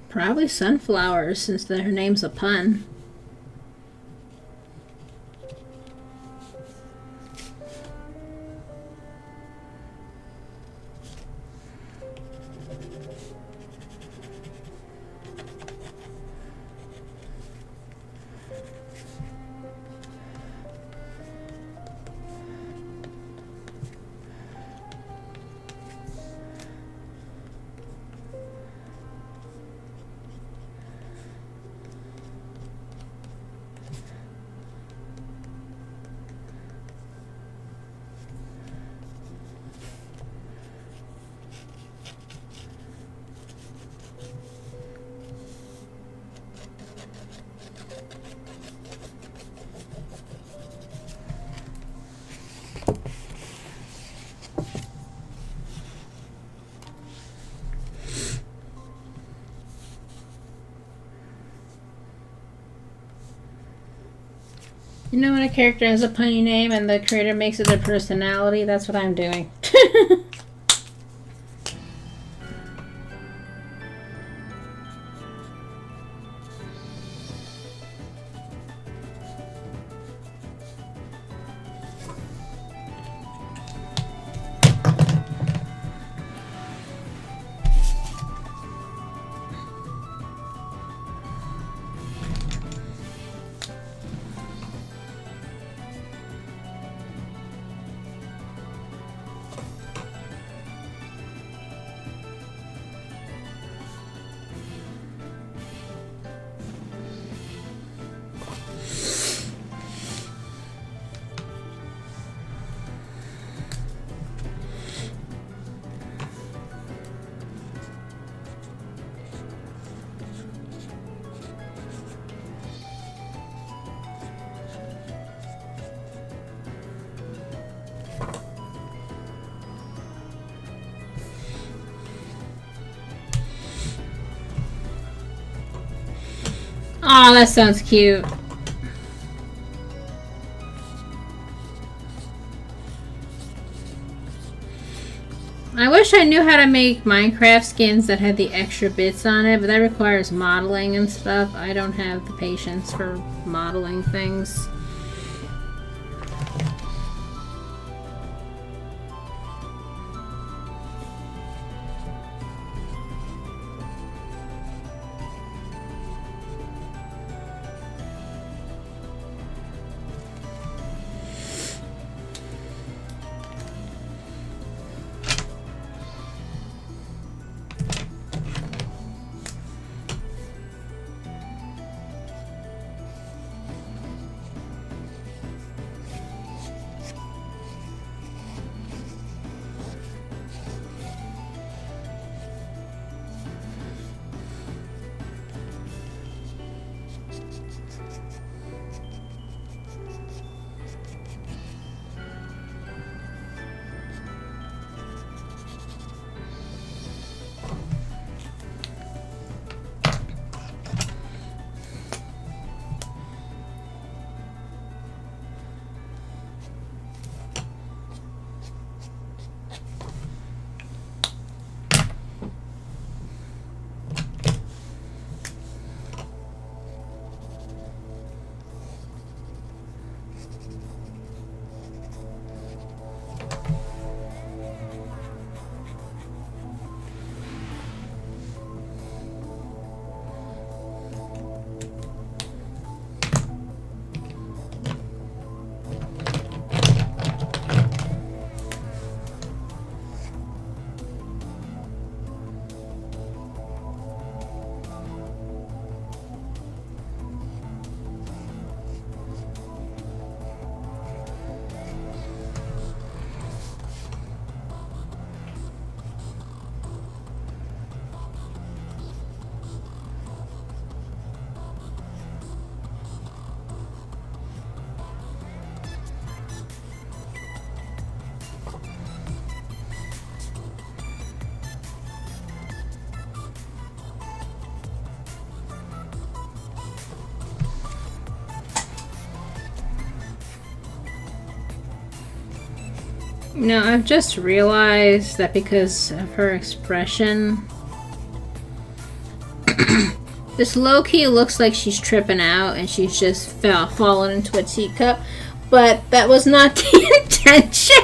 Probably sunflowers, since her name's a pun. You know when a character has a punny name and the creator makes it their personality? That's what I'm doing. Oh, that sounds cute. I wish I knew how to make Minecraft skins that had the extra bits on it, but that requires modeling and stuff. I don't have the patience for modeling things. No, I've just realized that because of her expression, this low-key looks like she's tripping out and she's just fallen into a teacup, but that was not the intention.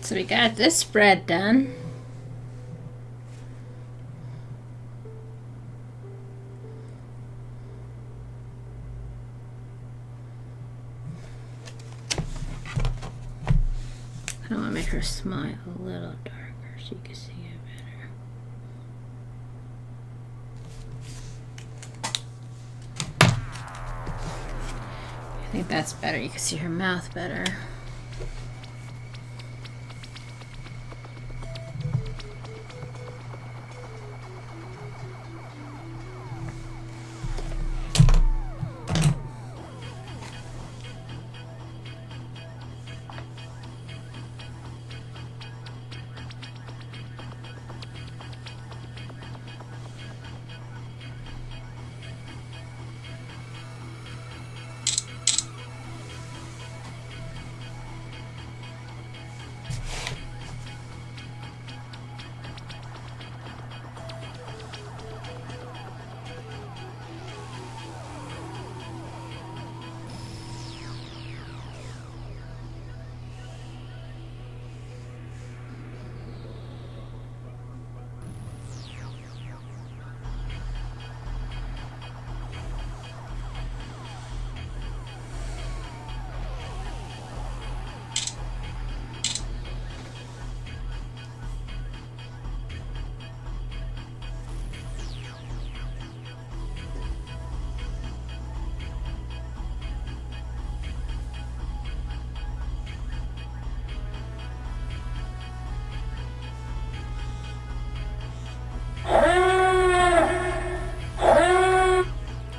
So we got this spread done. I want to make her smile a little darker so you can see it better. I think that's better. You can see her mouth better.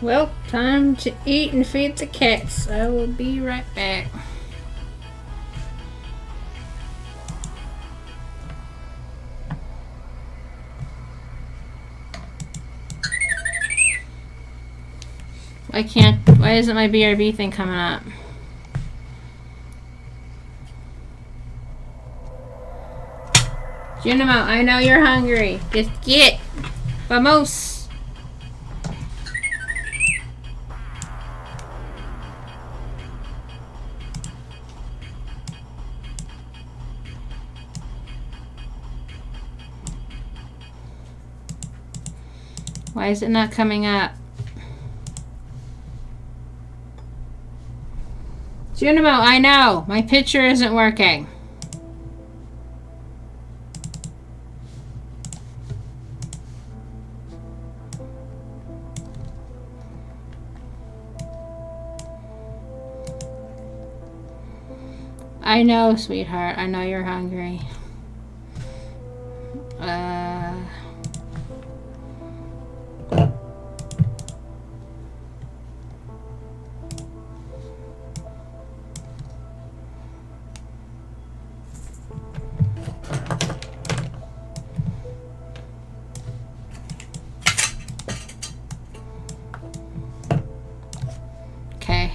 Well, time to eat and feed the cats. I will be right back. Why isn't my BRB thing coming up? Junimo, I know you're hungry. Just get. Vamos. Why is it not coming up? Junimo, I know. My picture isn't working. I know, sweetheart. I know you're hungry. Okay.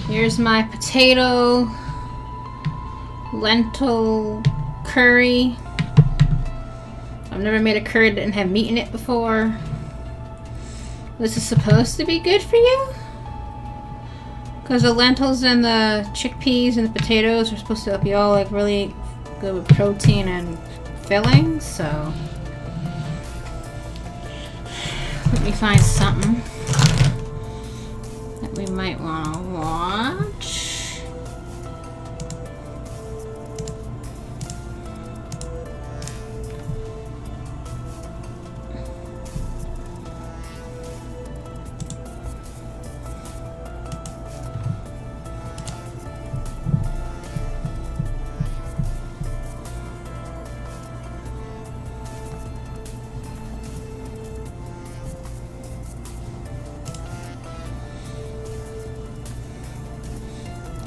Here's my potato lentil curry. I've never made a curry that didn't have meat in it before. This is supposed to be good for you? Because the lentils and the chickpeas and the potatoes are supposed to be all like really good with protein and filling, so let me find something that we might want to watch.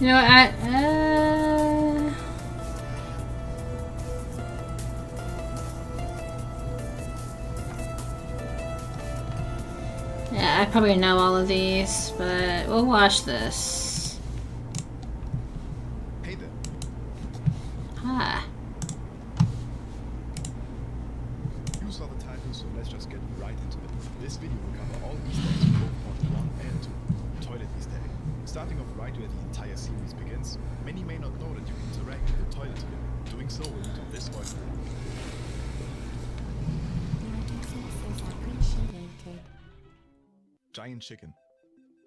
You know, yeah, I probably know all of these, but we'll watch this. Hey there. Ah. You saw the title, so let's just get right into it. This video will cover all Easter eggs from both part 1 and 2. Toilet Easter egg. Starting off right where the entire series begins, many may not know that you can interact with the toilet together. Doing so will lead to this voice. Giant chicken.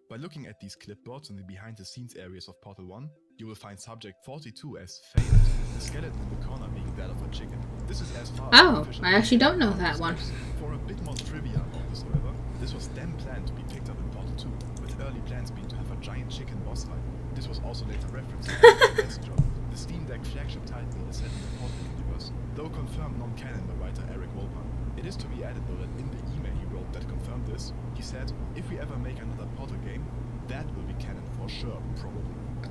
By looking at these clipboards in the behind-the-scenes areas of Portal 1, you will find subject 42 as failed, the skeleton in the corner being that of a chicken. This is as far Oh, as I actually don't know that one. For a bit more trivia about this, however, this was then planned to be picked up in Portal 2, with early plans being to have a giant chicken boss fight. This was also later referenced in the Messenger, the Steam Deck flagship title is set in the Portal universe, though confirmed non-canon by writer Eric Wolpern. It is to be added though that in the email he wrote that confirmed this, he said, if we ever make another Portal game, that will be canon for sure, probably.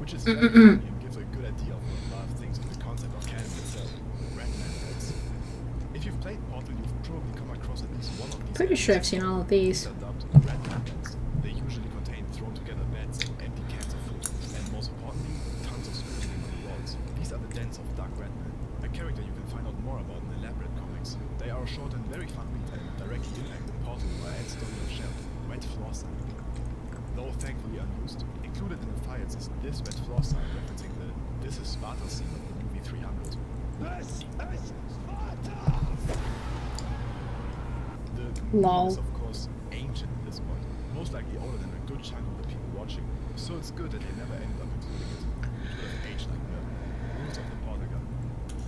Which is very funny and gives a good idea of what a lot of things with the concept of canon itself. Mermaids. If you've played Portal, you've probably come across at least one of these. Pretty sure I've seen all of these. They usually contain thrown together beds, empty cans of food, and most importantly, tons of screws. our short and very fun read and directly impact the Portal by Ed Story of Shell, Wet Floor Sign. Though thankfully unused, included in the files is this Wet Floor Sign referencing the This is Sparta scene of the movie 300. This is Sparta! The movie is of course ancient at this point, most likely older than a good chunk of the people watching, so it's good that they never ended up including it. It would have aged like milk. Rules of the Portal Gun.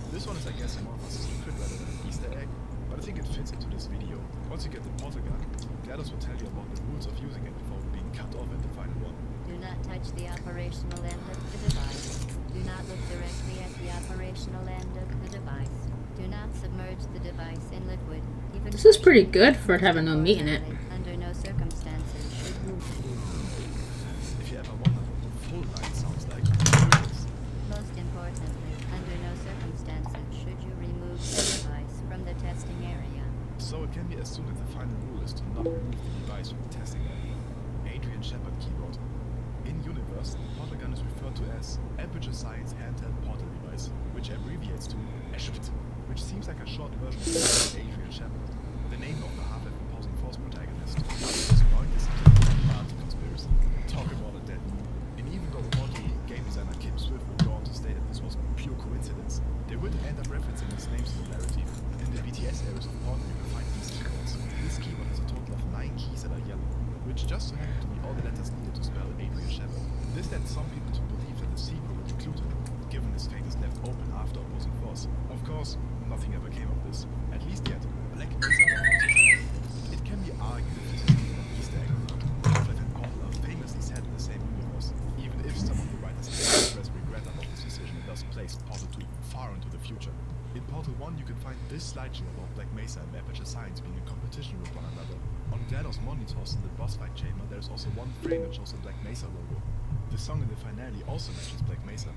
This one is I guess more of a secret rather than an Easter egg, but I think it fits into this video. Once you get the Portal Gun, GLaDOS will tell you about the rules of using it before being cut off in the final one. Do not touch the operational end of the device. Do not look directly at the operational end of the device. Do not submerge the device in liquid. Even This is pretty good for it having no meat in it. Under no circumstances should you... If you ever wonder what the full line sounds like, here it is. Most importantly, under no circumstances should you remove the device from the testing area. So it can be assumed that the final rule is to not remove the device from the testing area. Adrian Shepard keyboard. In universe, the Portal Gun is referred to as Aperture Science Handheld Portal Device, which abbreviates to SHOP, which seems like a short version of Adrian Shepard, the name of the Half-Life Opposing Force protagonist. At this point, this is a party conspiracy. Talk about a dead moon. And even though Portal game designer Kim Swift would go on to state that this was pure coincidence, they would end up referencing this name similarity. In the BTS areas of Portal, you will find these keyboards. This keyboard has a total of 9 keys that are yellow, which just so happen to be all the letters needed to spell Adrian Shepard. This led some people to believe that the sequel would include him, given his fate is left open after Opposing Force. Of course, nothing ever came of this, at least yet. Black Mesa. It can be argued if this is even an Easter egg or not. Half-Life and Portal are famously set in the same universe, even if some of the writers have expressed regret about this decision and thus placed Portal 2 far into the future. In Portal 1, you can find this slideshow about Black Mesa and Aperture Science being in competition with one another. On GLaDOS monitors in the boss fight chamber, there's also one frame that shows the Black Mesa logo. The song in the finale also mentions Black Mesa.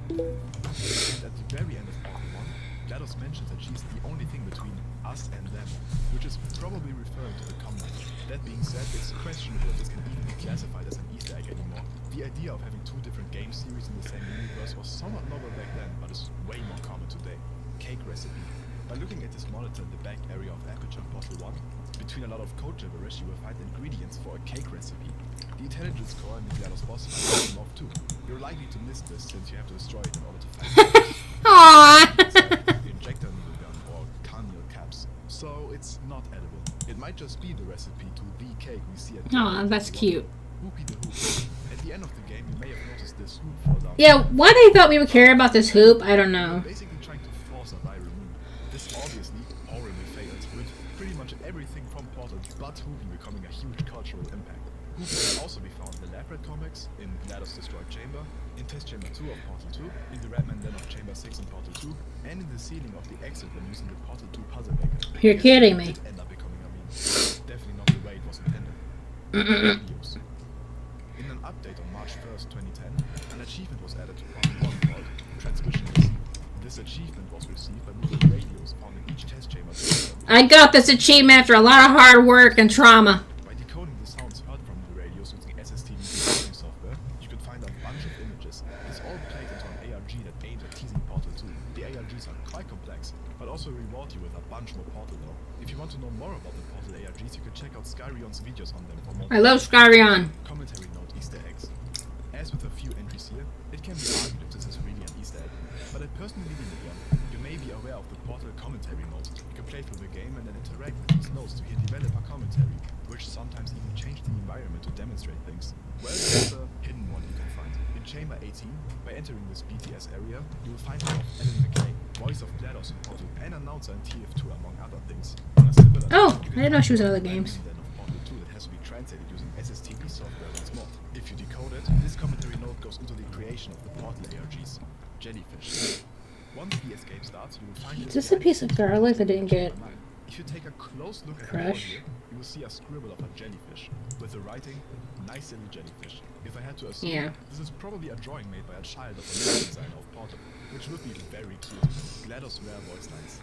And at the very end of Portal 1, GLaDOS mentions that she's the only thing between us and them, which is probably referring to the Combine. That being said, it's questionable if this can even be classified as an Easter egg anymore. The idea of having 2 different game series in the same universe was somewhat novel back then, but is way more common today. Cake recipe. By looking at this monitor in the back area of Aperture Portal 1, between a lot of code gibberish you will find ingredients for a cake recipe. The intelligence core in the GLaDOS boss fight came off too. You're likely to miss this since you have to destroy it in order to find it. Aww. The injector needle gun or carnial caps. So it's not edible. It might just be the recipe to the cake we see at the Aw, that's cute. Whoopie the hoop. At the end of the game, you may have noticed this hoop fall down. Yeah, why they thought we would care about this hoop, I don't know. Basically trying to force a viral move. This obviously horribly failed, with pretty much everything from Portal but Hoopie becoming a huge cultural impact. Hoopie can also be found in the Lab Rat comics, in GLaDOS Destroyed Chamber, in Test Chamber 2 of Portal 2, in the Redman Den of Chamber 6 in Portal 2, and in the ceiling of the exit when using the Portal 2 puzzle maker. You're kidding me. It ended up becoming a meme. Definitely not the way it was intended. Videos. In an update on March 1st, 2010, an achievement was added to Portal 1 called Transmissionist. This achievement was received by moving radios found in each test chamber. I got this achievement after a lot of hard work and trauma. By decoding the sounds heard from the radios using SSTV decoding software, you could find a bunch of images. This all played into an ARG that aimed at teasing Portal 2. The ARGs are quite complex, but also reward you with a bunch more Portal lore. If you want to know more about the Portal ARGs, you can check out Skyrion's videos on them for more. I love Skyrion. Commentary note Easter eggs. As with a few entries here, it can be argued if this is really an Easter egg, but I personally believe you may be aware of the Portal commentary notes. You can play through the game and then interact with these notes to hear developer commentary, which sometimes even change the environment to demonstrate things. Well, there's a hidden one you can find. In Chamber 18, by entering this BTS area, you will find Ellen McKay, voice of GLaDOS in Portal, and announcer in TF2 among other things. On a similar Oh, note, you I can didn't know she was in find other the games. then of Portal 2 that has to be translated using SSTV software once more. If you decode it, this commentary note goes into the creation of the Portal ARGs. Jellyfish. Once the escape starts, you will find Is this a piece of garlic I didn't get? If you take a close look at the board Fresh. here, you will see a scribble of a jellyfish with the writing, "Nice little jellyfish." If I had to assume, Yeah. this is probably a drawing made by a child of the level designer of Portal, which would be very cute. GLaDOS rare voice lines.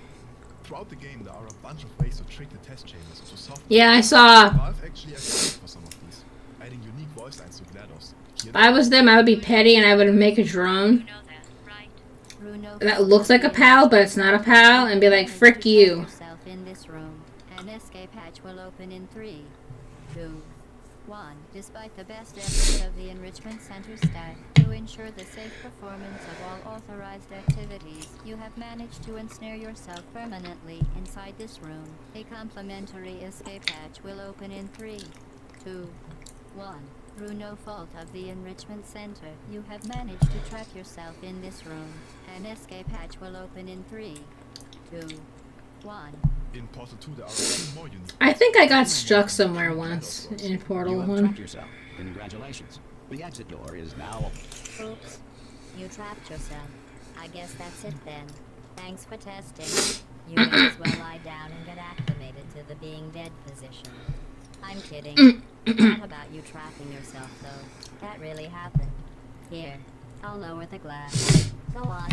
Throughout the game, there are a bunch of ways to trick the test chambers into software. Yeah, I saw. Valve actually accounted for some of these, adding unique voice lines to GLaDOS. If I was them, I would be petty and I would make a drone You know that, right? that looks like a pal, but it's not a pal, and be like, frick you. Yourself in this room. An escape hatch will open in 3, 2, 1. Despite the best efforts of the Enrichment Center staff to ensure the safe performance of all authorized activities, you have managed to ensnare yourself permanently inside this room. A complimentary escape hatch will open in 3, 2, 1. Through no fault of the Enrichment Center, you have managed to trap yourself in this room. An escape hatch will open in 3, 2, 1. In Portal 2, there are 2 more unique. I think I got stuck somewhere once in Portal You have 1. trapped yourself. Congratulations. The exit door is now. Oops. You trapped yourself. I guess that's it then. Thanks for testing. You may as well lie down and get acclimated to the being dead position. I'm kidding. Not about you trapping yourself, though. That really happened. Here, I'll lower the glass. Go on.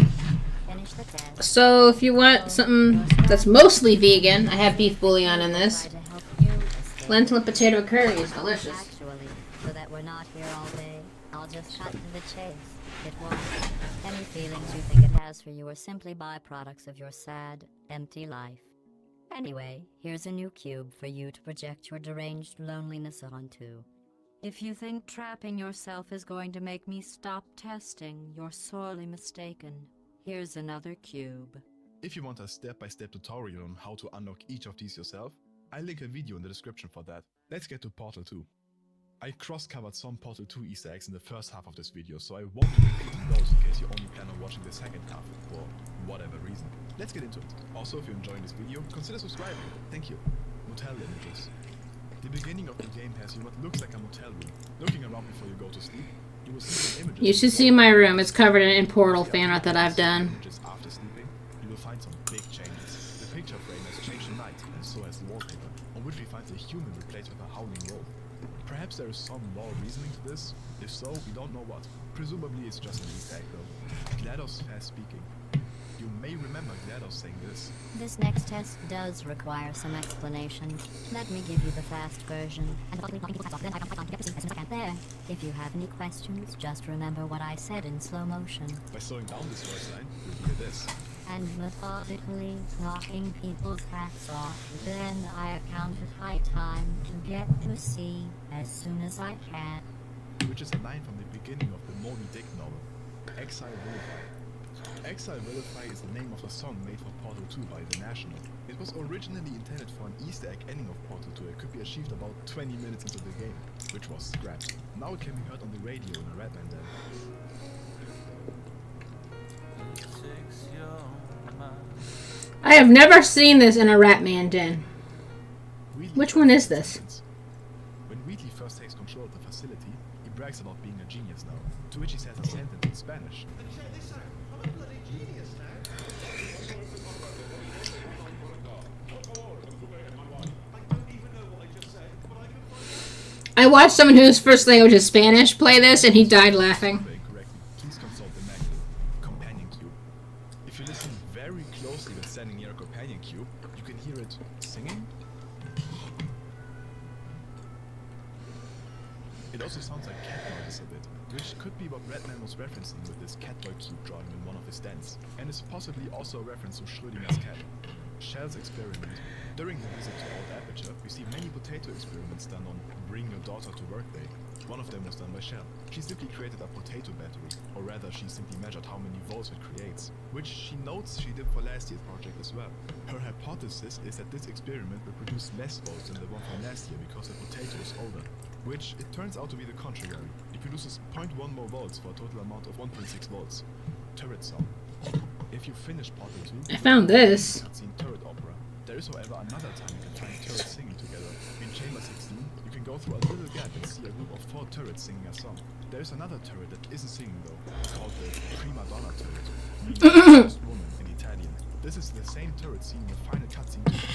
Finish the test. So if you want something that's mostly vegan, I have beef bouillon in this. Try to help you escape. Lentil and potato curry is delicious. Actually, so that we're not here all day, I'll just cut to the chase. It won't. Any feelings you think it has for you are simply byproducts of your sad, empty life. Anyway, here's a new cube for you to project your deranged loneliness onto. If you think trapping yourself is going to make me stop testing, you're sorely mistaken. Here's another cube. If you want a step-by-step tutorial on how to unlock each of these yourself, I'll link a video in the description for that. Let's get to Portal 2. I cross-covered some Portal 2 Easter eggs in the first half of this video, so I won't be repeating those in case you only plan on watching the second half, for whatever reason. Let's get into it. Also, if you're enjoying this video, consider subscribing. Thank you. Motel images. The beginning of the game has you what looks like a motel room. Looking around before you go to sleep, you will see some images. You should see my room. It's covered in Portal fan art that I've done. After sleeping, you will find some big changes. The picture frame has changed to night, and so has the wallpaper, on which we find a human replaced with a howling wolf. Perhaps there is some more reasoning to this. If so, we don't know what. Presumably it's just an Easter egg though. GLaDOS fast speaking. You may remember GLaDOS saying this. This next test does require some explanation. Let me give you the fast version. There. If you have any questions, just remember what I said in slow motion. By slowing down this voice line, you'll hear this. And methodically knocking people's hats off. Then I account it high time to get to sea as soon as I can. Which is a line from the beginning of the Moby Dick novel, Exile Vilify. Exile Vilify is the name of a song made for Portal 2 by The National. It was originally intended for an Easter egg ending of Portal 2. It could be achieved about 20 minutes into the game, which was scrapped. Now it can be heard on the radio in a red bandana. I have never seen this in a Ratman den. Wheatley Which one is this? When Wheatley first takes control of the facility, he brags about being a genius now, to which he says a sentence in Spanish. I watched someone whose first language is Spanish play this, and he died laughing. Incorrectly, please consult the manual. Companion cube. If you listen very closely when standing near a companion cube, you can hear it singing. It also sounds like cat noises a bit, which could be what Redman was referencing with this catboy cube drawing in one of his dens, and is possibly also a reference to Schrödinger's cat. Shell's experiment. During the visit to Old Aperture, we see many potato experiments done on Bring Your Daughter to Work Day. One of them was done by Shell. She simply created a potato battery, or rather she simply measured how many volts it creates, which she notes she did for last year's project as well. Her hypothesis is that this experiment will produce less volts than the one from last year because the potato is older, which it turns out to be the contrary. It produces 0.1 more volts for a total amount of 1.6 volts. Turret sound. If you finish Portal 2, I found this. cutscene turret opera. There is, however, another time you can find turrets singing together. In Chamber 16, you can go through a little gap and see a group of 4 turrets singing a song. There is another turret that isn't singing though, called the Prima Donna turret, meaning the first woman in Italian. This is the same turret seen in the final cutscene too.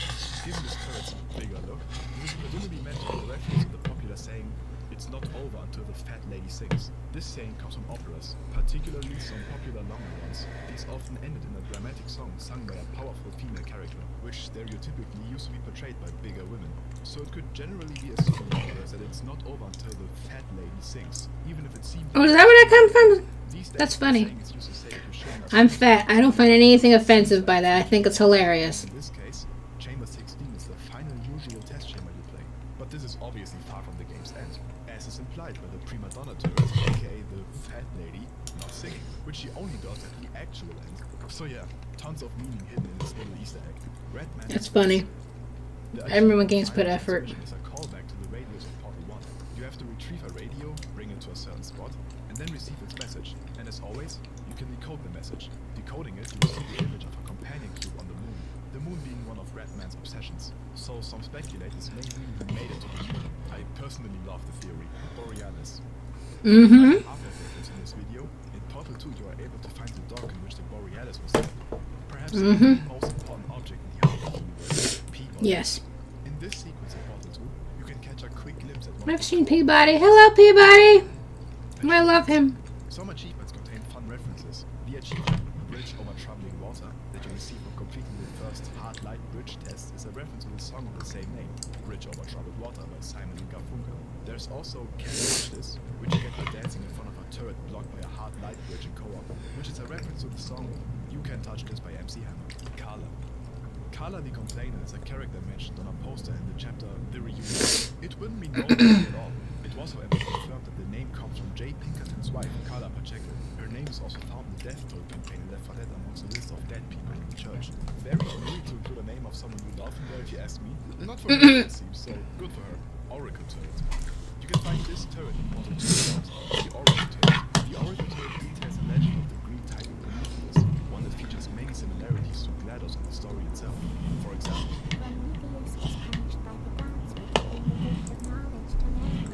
Given this turret's bigger look, this is presumably meant to be a reference to the popular saying, It's not over until the fat lady sings. This saying comes from operas, particularly some popular longer ones. These often ended in a dramatic song sung by a powerful female character, which stereotypically used to be portrayed by bigger women. So it could generally be assumed in operas that it's not over until the fat lady sings, even if it seems... Oh, is that where that comes from? These days, That's funny. saying is used to say that you shouldn't have I'm sex. fat. I don't find anything offensive by that. I think it's hilarious. In this case, Chamber 16 is the final usual test chamber you play, but this is obviously far from the game's end, as is implied by the prima donna turret, aka the fat lady, not singing, which she only does at the actual end. So yeah, tons of meaning hidden in this little Easter egg. Redman That's funny. I remember when games put effort. Is a callback to the radios of Portal 1. You have to retrieve a radio, bring it to a certain spot, and then receive its message. And as always, you can decode the message. Decoding it, you receive the image of a companion cube on the moon. The moon being one of Redman's obsessions. So some speculate this may mean he made it to the moon. I personally love the theory. Borealis. Mm-hmm. After this in this video, in Portal 2 you are able to find the dock in which the Borealis was set. Perhaps the most important object in the Half-Life universe, Peabody. Yes. In this sequence in Portal 2, you can catch a quick glimpse at one I've seen Peabody. Hello, Peabody. I love him. Some achievements contain fun references. The achievement, Bridge Over Troubling Water, that you receive for completing the first hard light bridge test is a reference to the song of the same name, Bridge Over Troubled Water by Simon and Garfunkel. There's also Can't Touch This, which you get by dancing in front of a turret blocked by a hard light bridge in co-op, which is a reference to the song You Can't Touch This by MC Hammer. Carla. Carla the Complainer is a character mentioned on a poster in the chapter The Reunion. It wouldn't be known at all. It was, however, confirmed that the name comes from Jay Pinkerton's wife, Carla Pacheco. Her name is also found in the Death Toll campaign in Left 4 Dead amongst a list of dead people in the church. Very weird to include a name of someone you love in there, if you ask me. Not for her, it seems, so good for her. Oracle Turret. You can find this turret in Portal 2 the Oracle Turret. The Oracle Turret details the legend of the Green Titan Prometheus, one that features many similarities to GLaDOS in the story itself. For example, Prometheus was punished by the gods for giving the gift of knowledge to man.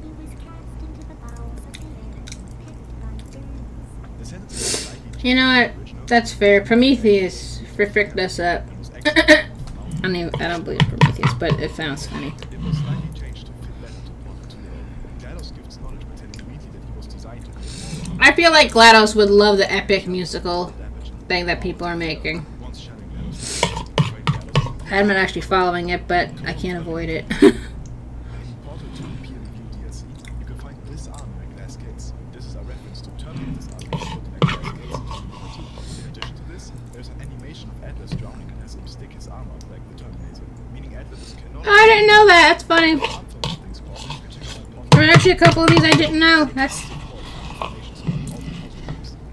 He was cast into the bowels of the earth and picked by birds. the sentence is likely You know what? That's fair. Prometheus fricked us up. and was actually I don't believe Prometheus, but it sounds funny. It was slightly changed to fit better to Portal 2 though. GLaDOS gives knowledge by telling immediately that he was designed to create more I feel like GLaDOS would love the epic musical damage. thing that people are making. Once sharing GLaDOS, betrayed GLaDOS. I haven't been actually following it, but I can't avoid it. In Portal 2 peer review DLC, you can find this arm in a glass case. This is a reference to Terminator's arm being put in a glass case in Terminator 2. In addition to this, there's an animation of Atlas drowning and has him stick his arm out like the Terminator, meaning Atlas cannot. I didn't know that. That's funny. There were actually a couple of these I didn't know. That's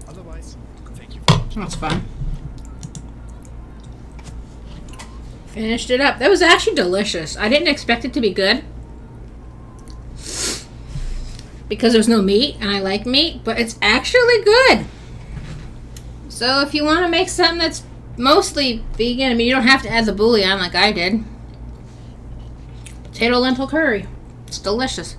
Otherwise, thank you for watching. That's fun. Finished it up. That was actually delicious. I didn't expect it to be good because there's no meat, and I like meat, but it's actually good. So if you want to make something that's mostly vegan, I mean, you don't have to add the bouillon like I did. Potato lentil curry. It's delicious.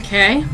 Okay.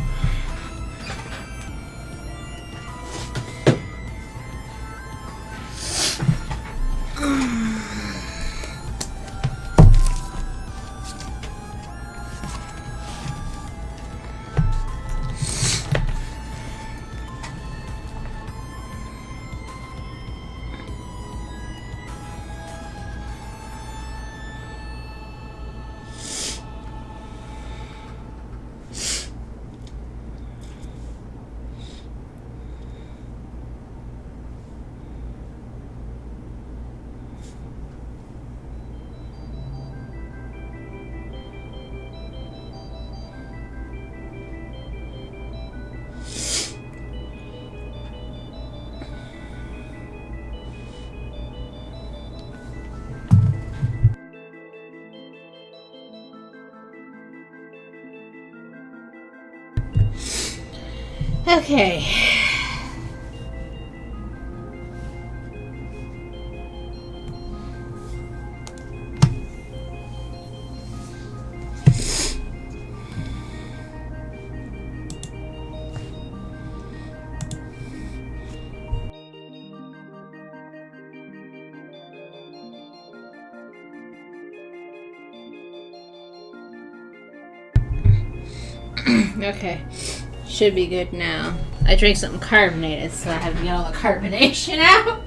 Okay. Okay. Should be good now. I drank something carbonated, so I have to get all the carbonation out.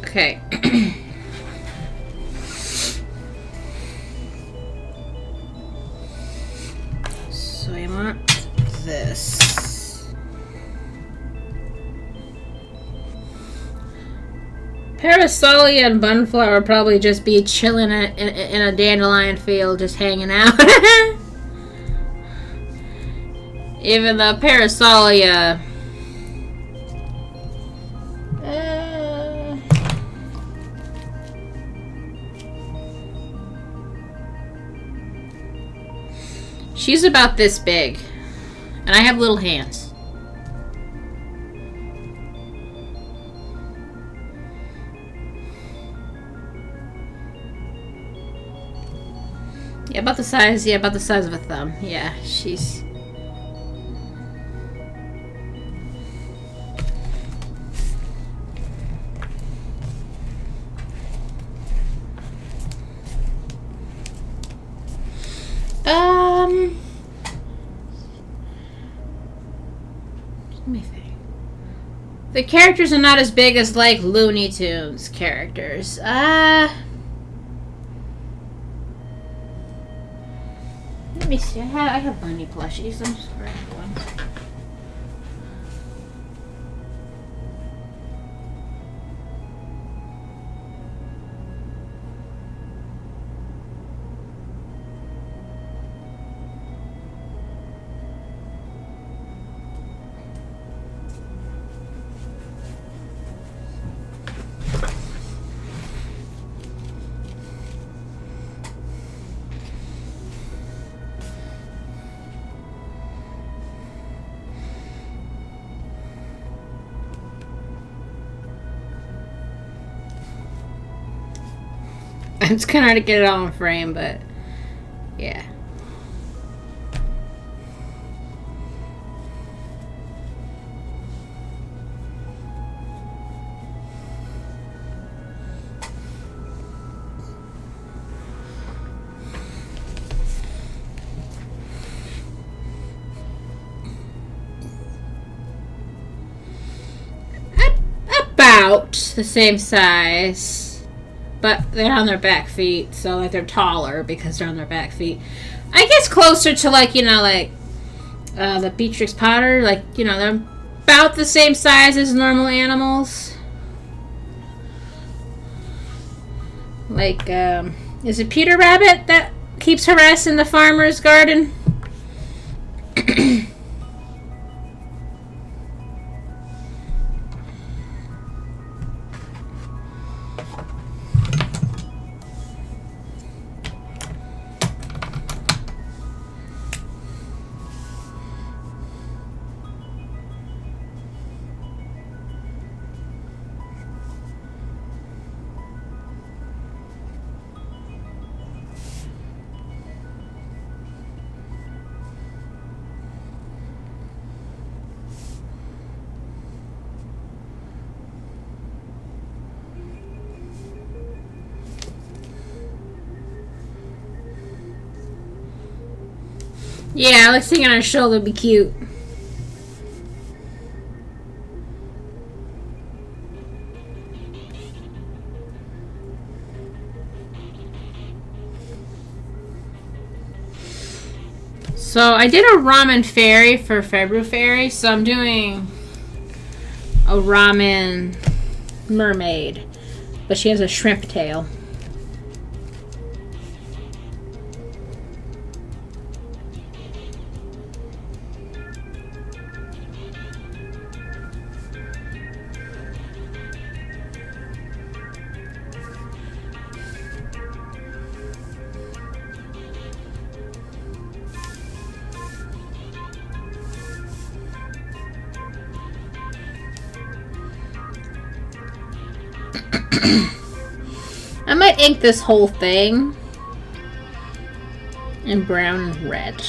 Okay. So I want this. Parasolia and Bunflower probably just be chilling in a dandelion field, just hanging out. Even though Parasolia... she's about this big. And I have little hands. Yeah, about the size of a thumb. Yeah, she's... Let me think. The characters are not as big as, like, Looney Tunes characters. Let me see. I have bunny plushies. I'm just grabbing one. It's kind of hard to get it all in frame, but yeah. About the same size. But they're on their back feet, so like they're taller because they're on their back feet. I guess closer to like, you know, like the Beatrix Potter, like, you know, they're about the same size as normal animals. Like, is it Peter Rabbit that keeps harassing the farmer's garden? Yeah, like sitting on her shoulder would be cute. So I did a ramen fairy for February, so I'm doing a ramen mermaid, but she has a shrimp tail. I might ink this whole thing in brown and red.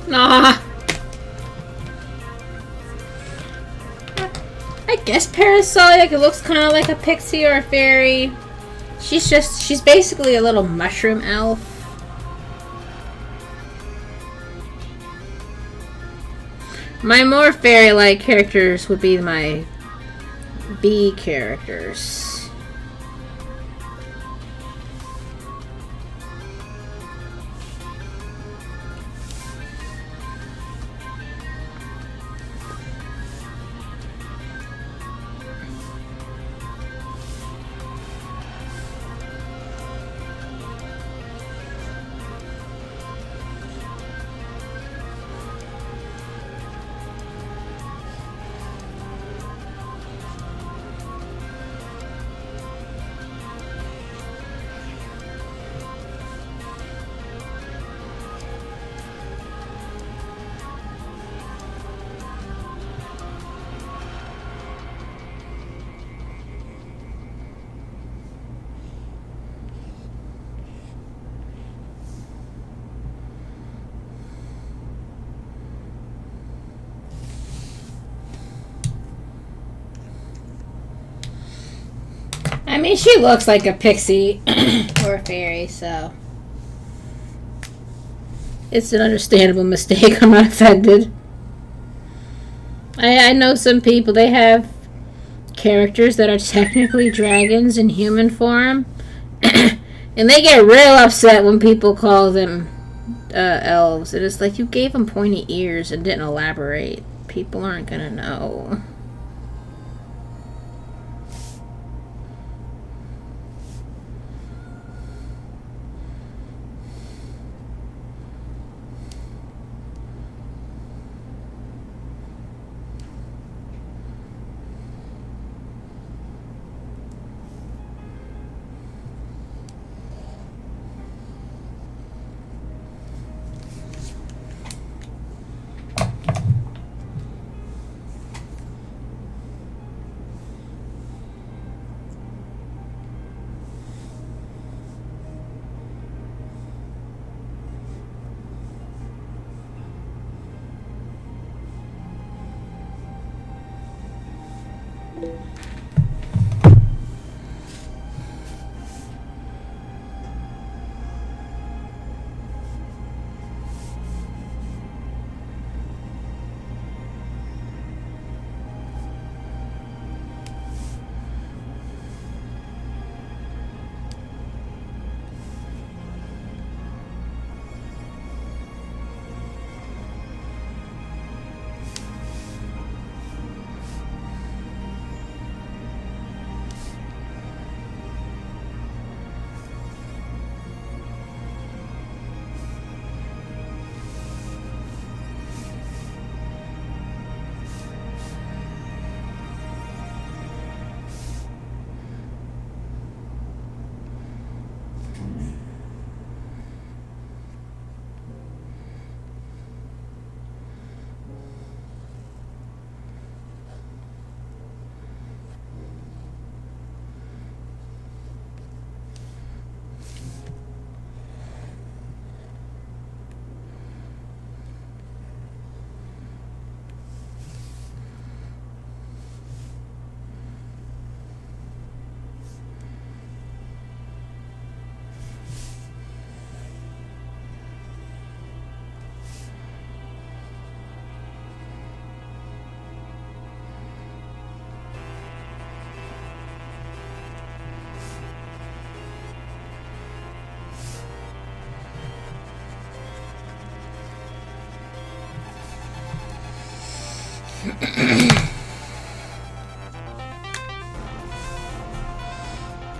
Nah. I guess Parasolic, it looks kind of like a pixie or a fairy. She's basically a little mushroom elf. My more fairy-like characters would be my bee characters. I mean, she looks like a pixie or a fairy, so it's an understandable mistake. I'm not offended. I know some people, they have characters that are technically dragons in human form, and they get real upset when people call them elves. It is like, you gave them pointy ears and didn't elaborate. People aren't gonna know.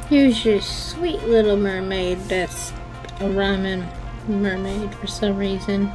Here's your sweet little mermaid that's a ramen mermaid for some reason.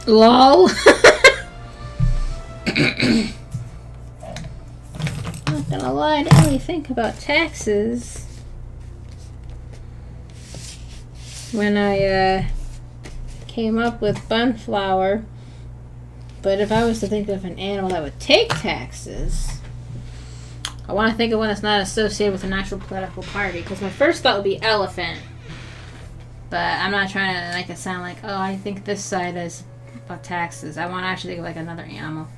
LOL. Not gonna lie, I didn't really think about taxes when I came up with bunflower. But if I was to think of an animal that would take taxes, I want to think of one that's not associated with an actual political party. Because my first thought would be elephant. But I'm not trying to make it sound like, oh, I think this side is about taxes. I want to actually think of like another animal.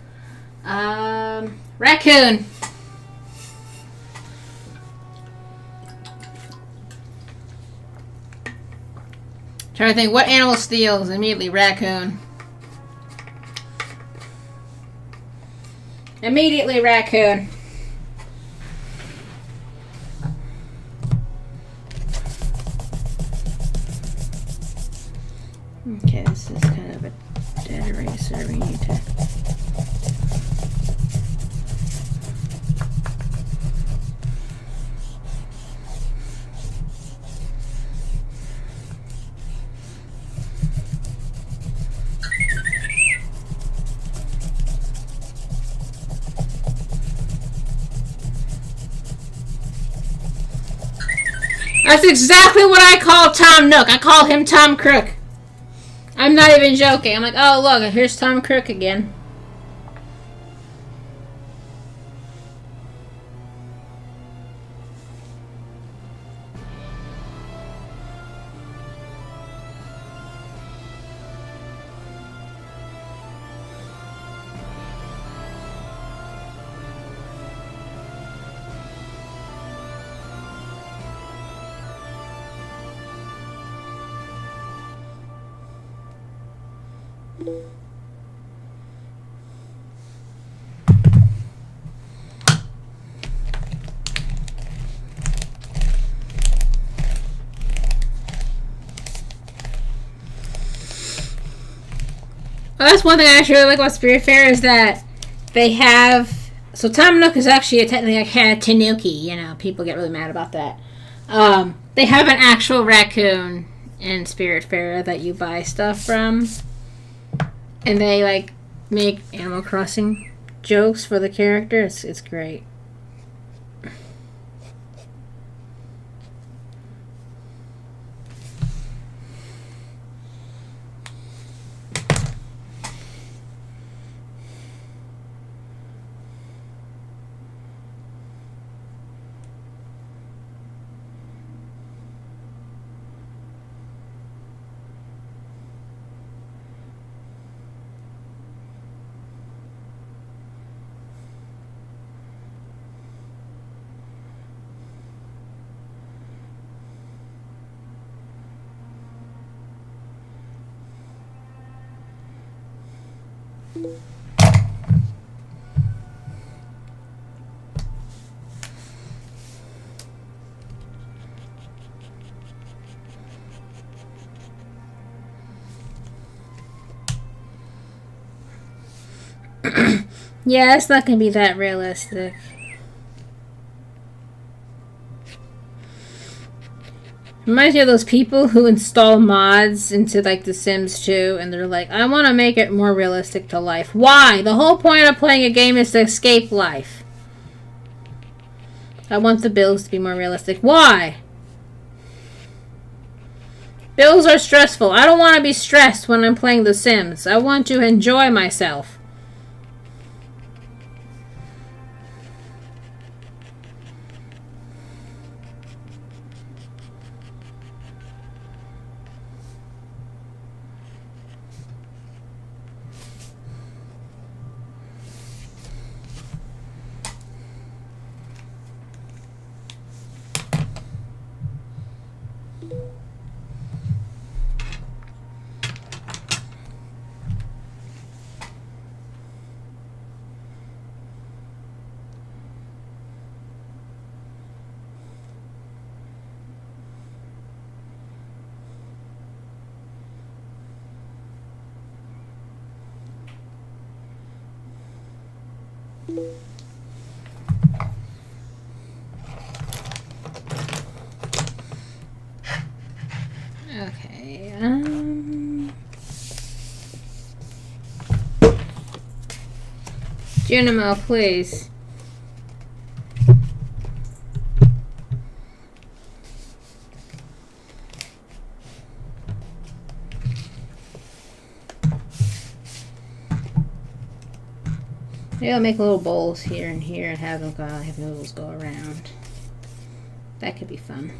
Raccoon. Trying to think what animal steals. Immediately, raccoon. Immediately, raccoon. Okay, this is kind of a dead eraser. We need to. That's exactly what I call Tom Nook. I call him Tom Crook. I'm not even joking. I'm like, oh, look, here's Tom Crook again. Well, that's one thing I actually really like about Spirit Fair is that they have. So Tom Nook is actually technically like a tanuki. You know, people get really mad about that. They have an actual raccoon in Spirit Fair that you buy stuff from, and they like make Animal Crossing jokes for the character. It's great. Yeah, it's not gonna be that realistic. Reminds me of those people who install mods into like The Sims 2 and they're like, I want to make it more realistic to life. Why? The whole point of playing a game is to escape life. I want the bills to be more realistic. Why? Bills are stressful. I don't want to be stressed when I'm playing The Sims. I want to enjoy myself. Okay, Junimo, please. Maybe I'll make little bowls here and here and have them have noodles go around. That could be fun.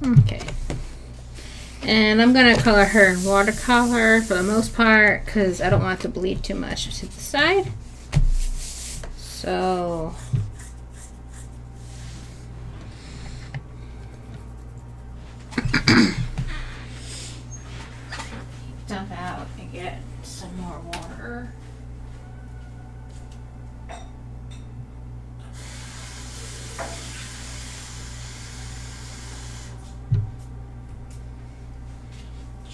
Okay. And I'm going to color her in watercolor for the most part because I don't want it to bleed too much to the side. So dump out and get some more water.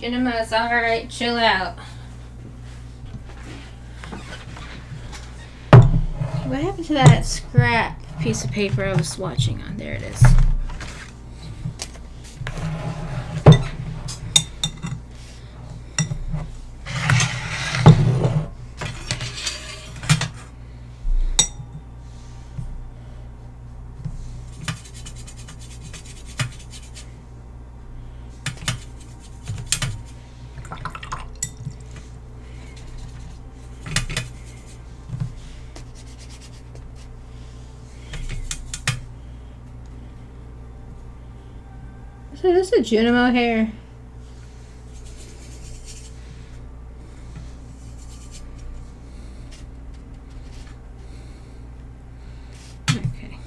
Cinema's alright, chill out. What happened to that scrap piece of paper I was watching on? There it is. So this is a Junimo hair. Okay.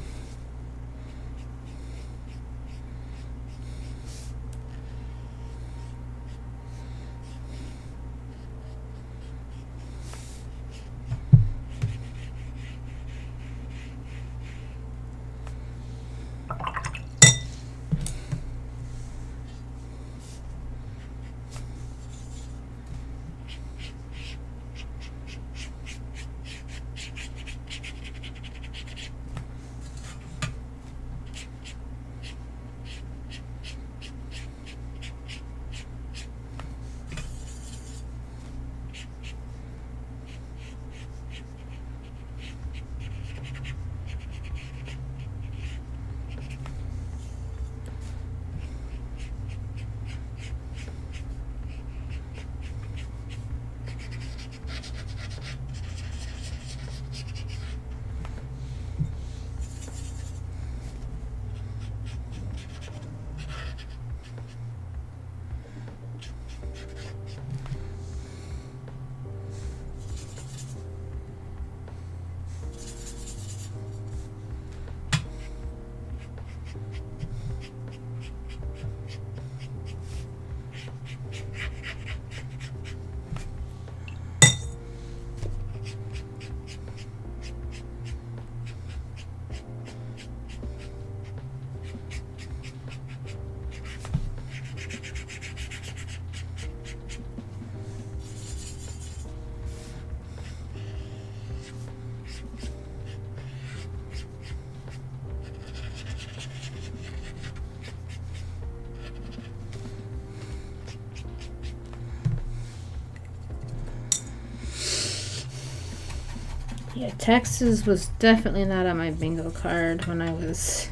Yeah, Texas was definitely not on my bingo card when I was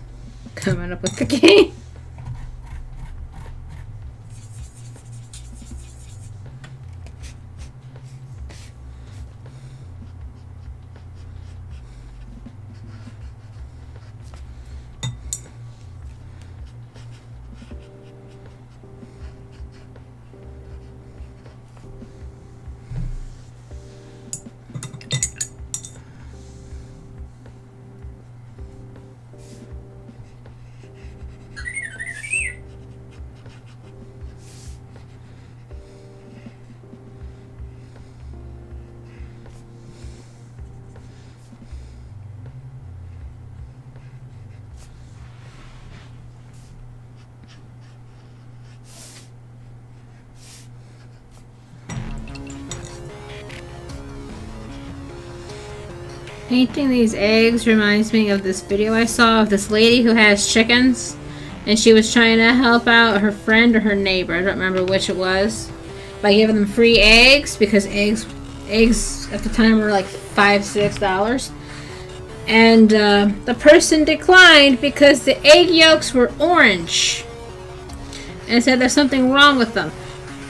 coming up with the game. Painting these eggs reminds me of this video I saw of this lady who has chickens, and she was trying to help out her friend or her neighbor, I don't remember which it was, by giving them free eggs, because eggs at the time were like $5-6. And the person declined because the egg yolks were orange and said there's something wrong with them.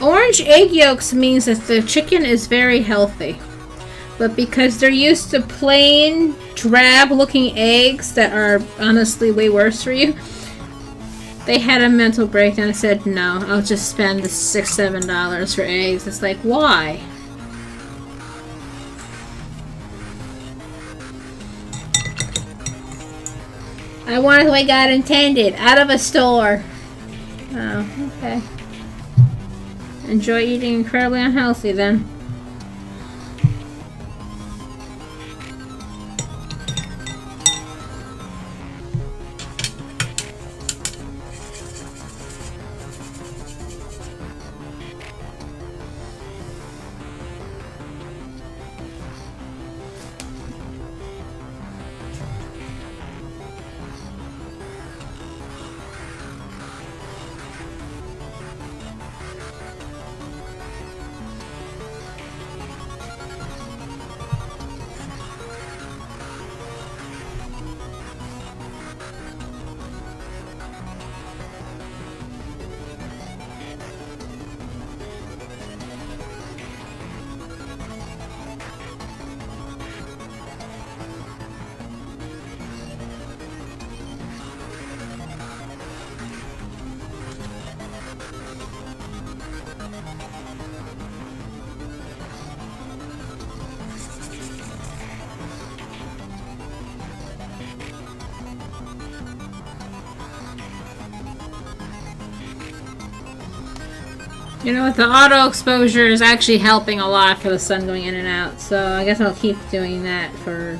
Orange egg yolks means that the chicken is very healthy. But because they're used to plain, drab-looking eggs that are honestly way worse for you, they had a mental breakdown and said, no, I'll just spend the $6-7 for eggs. It's like, why? I want it the way God intended, out of a store. Oh, okay. Enjoy eating incredibly unhealthy then. You know what, the auto exposure is actually helping a lot for the sun going in and out, so I guess I'll keep doing that for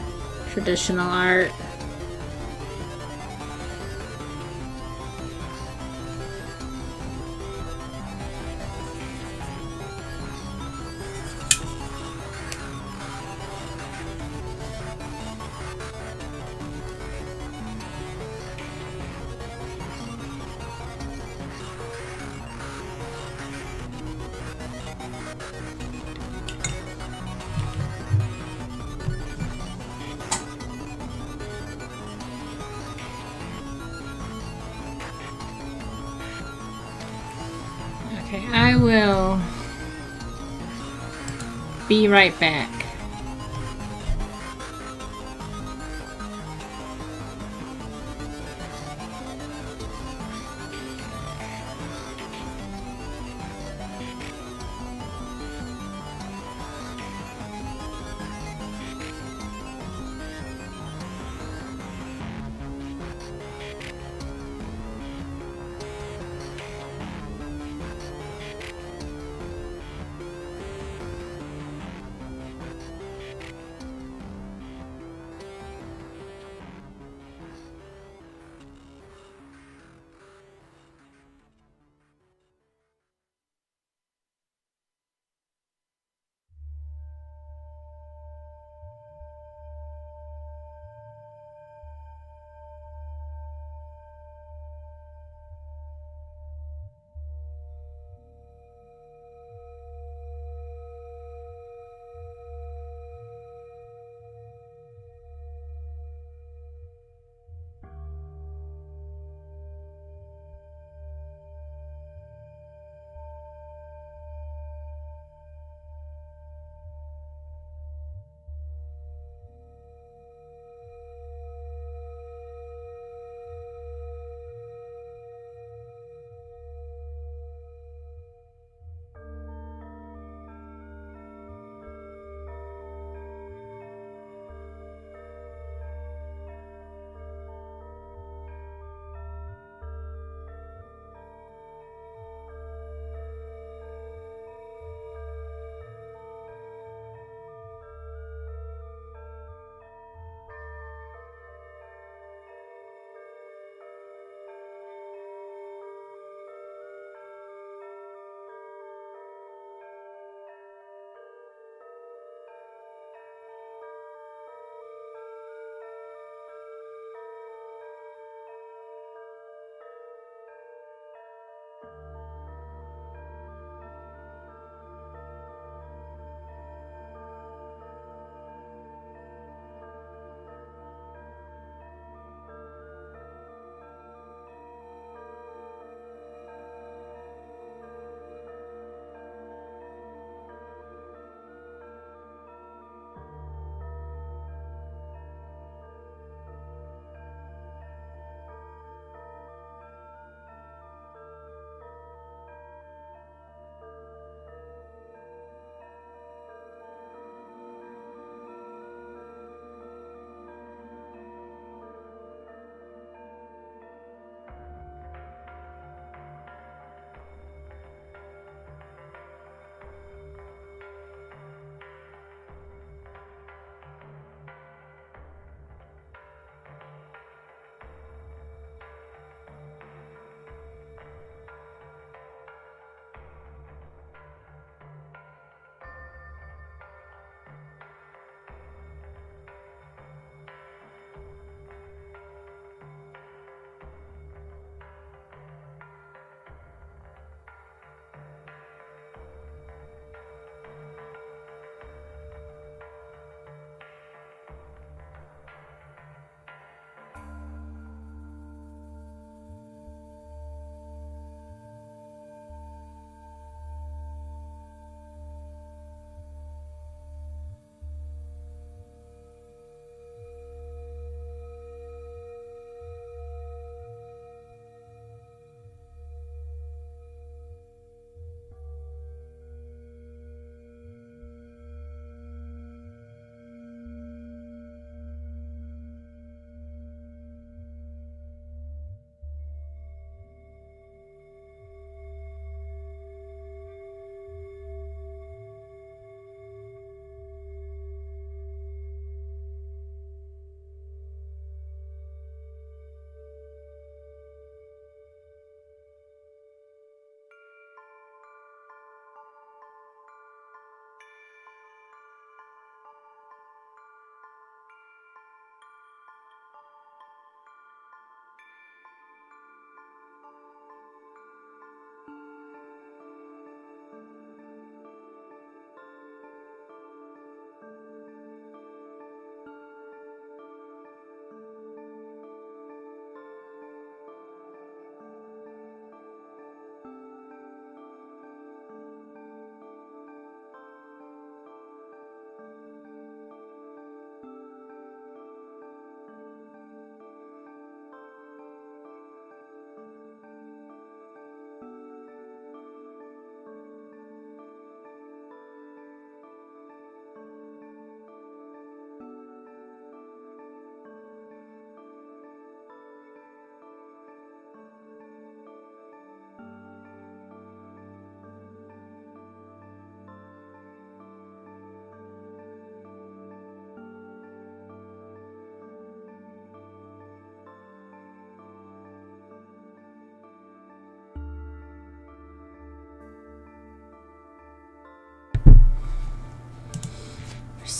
traditional art. Okay, I will be right back.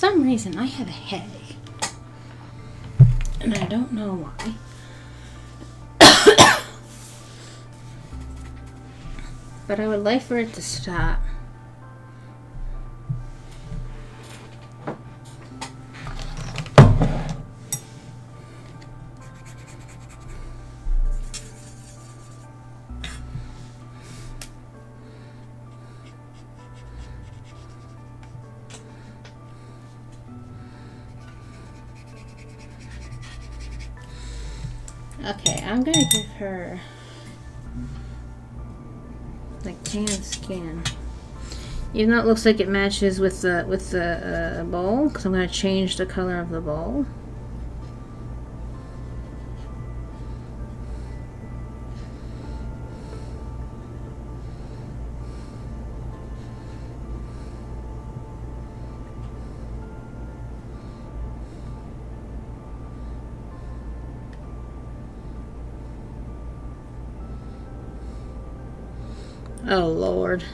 some reason I have a headache. And I don't know why. But I would like for it to stop. Okay, I'm gonna give her like tan skin. Even though it looks like it matches with the bowl, because I'm gonna change the color of the bowl. Oh, Lord.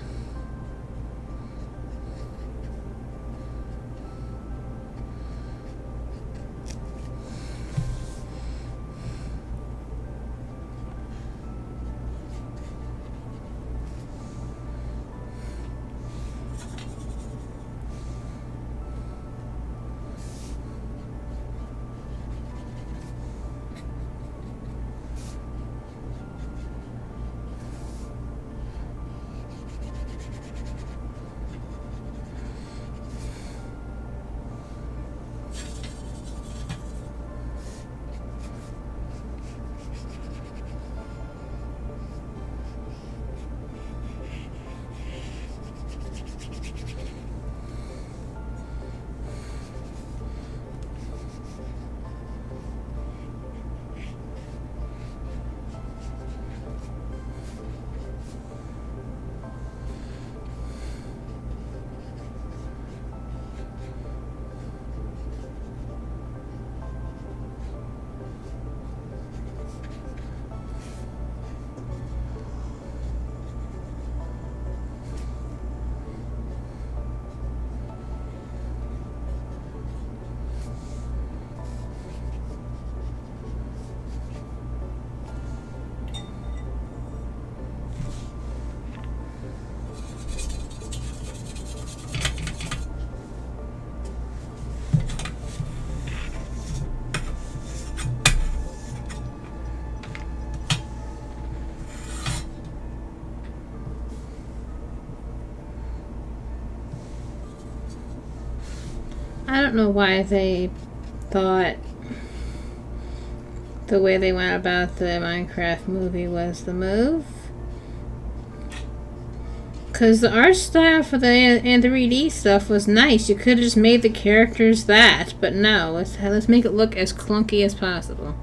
I don't know why they thought the way they went about the Minecraft movie was the move. Because the art style for the 3D stuff was nice. You could have just made the characters that. But no, let's make it look as clunky as possible.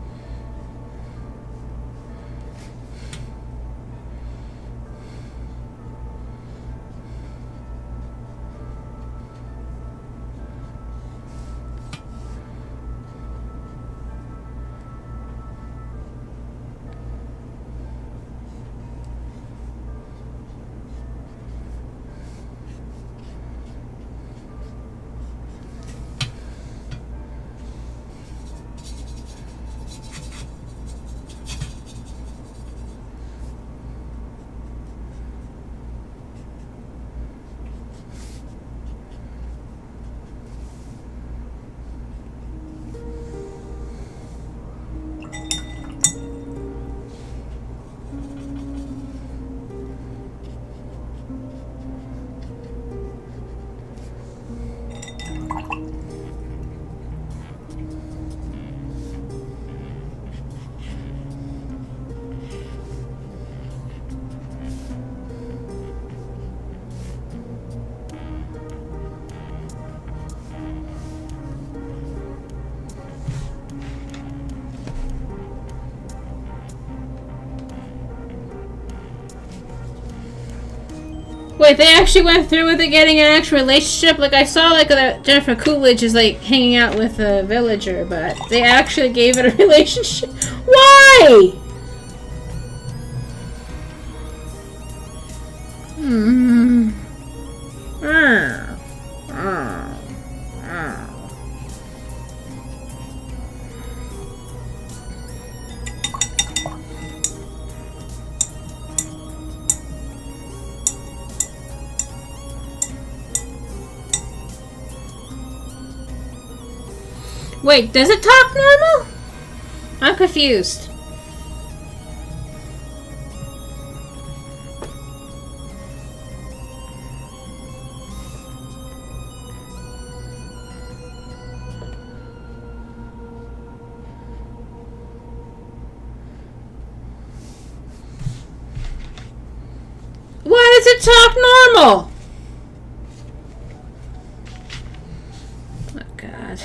Wait, they actually went through with it getting an actual relationship? Like, I saw, like, Jennifer Coolidge is, like, hanging out with a villager, but they actually gave it a relationship? Why? Hmm. Wait, does it talk normal? I'm confused. Why does it talk normal? Oh, God.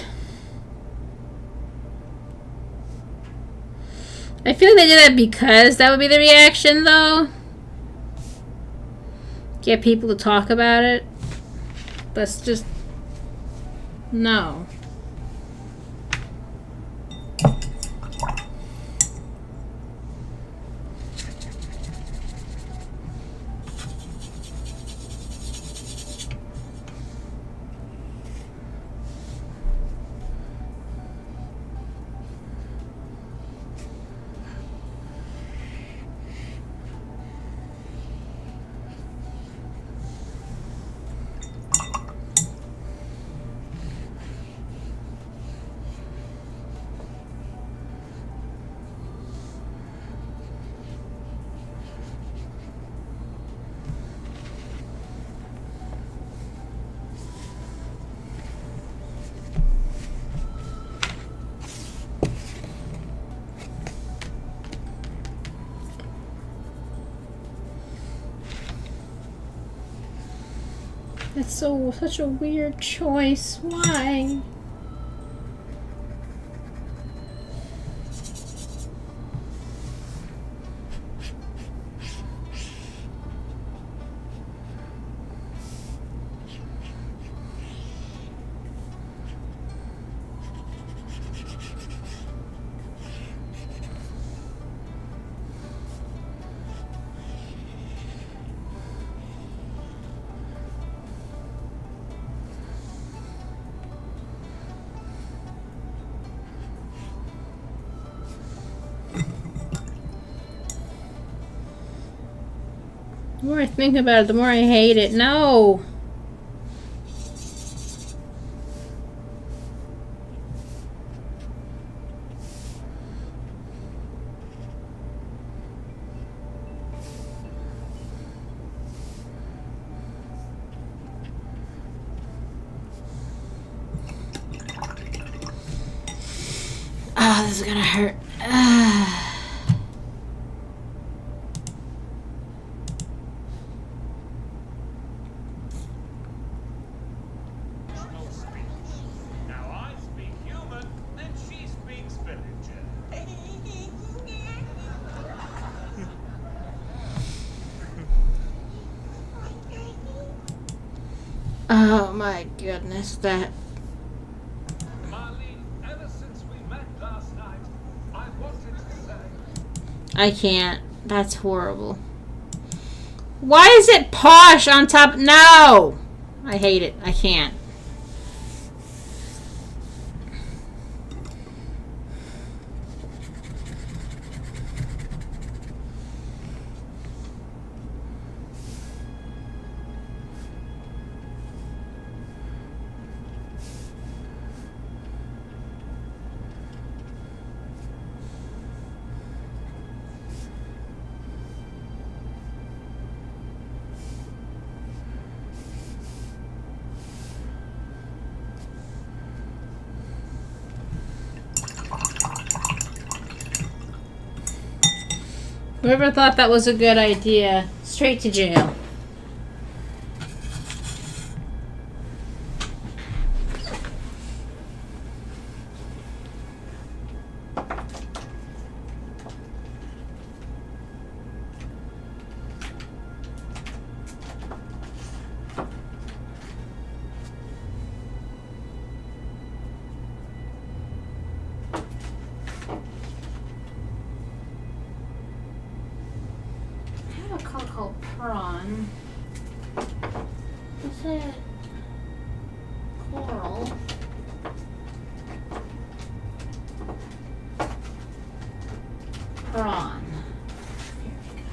I feel they did that because that would be the reaction, though. Get people to talk about it. But it's just... no. That's such a weird choice. Why? The more I think about it, the more I hate it. No! Oh, this is gonna hurt. Now I speak human, and she speaks villager. Oh my goodness, that... Marlene, ever since we met last night, I wanted to say... I can't. That's horrible. Why is it posh on top? No! I hate it. I can't. Whoever thought that was a good idea, straight to jail. I have a color called prawn. Is it coral? Prawn. Here we go.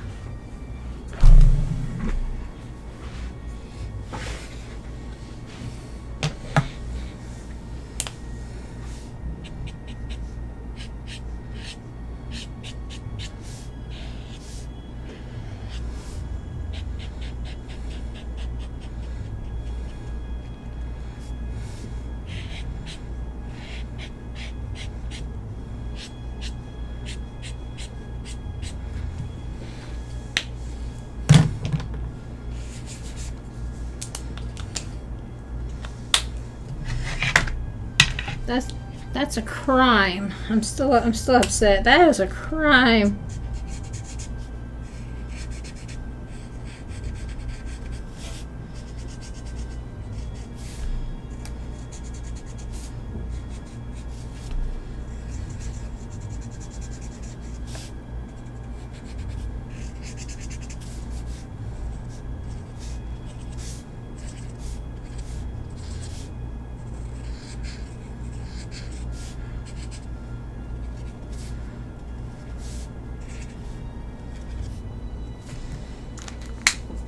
That's a crime. I'm still upset. That is a crime.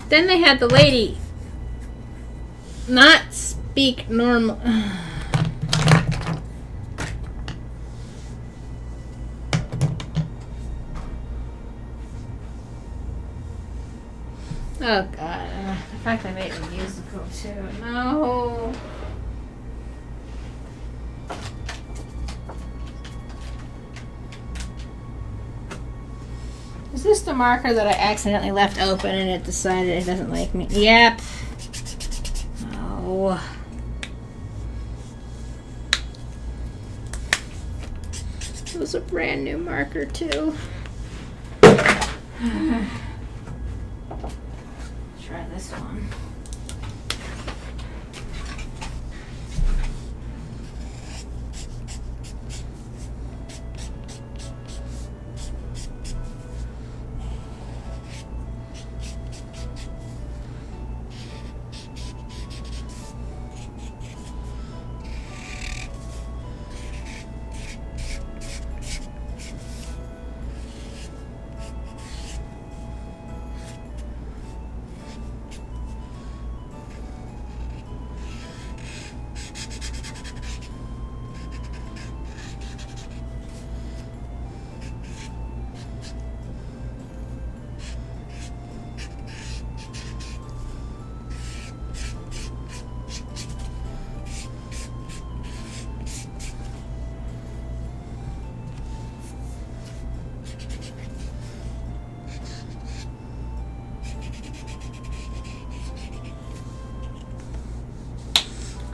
Then they had the lady not speak normal. Oh god. The fact I made it a musical too. No. Is this the marker that I accidentally left open and it decided it doesn't like me? Yep. Oh. It was a brand new marker too. Try this one.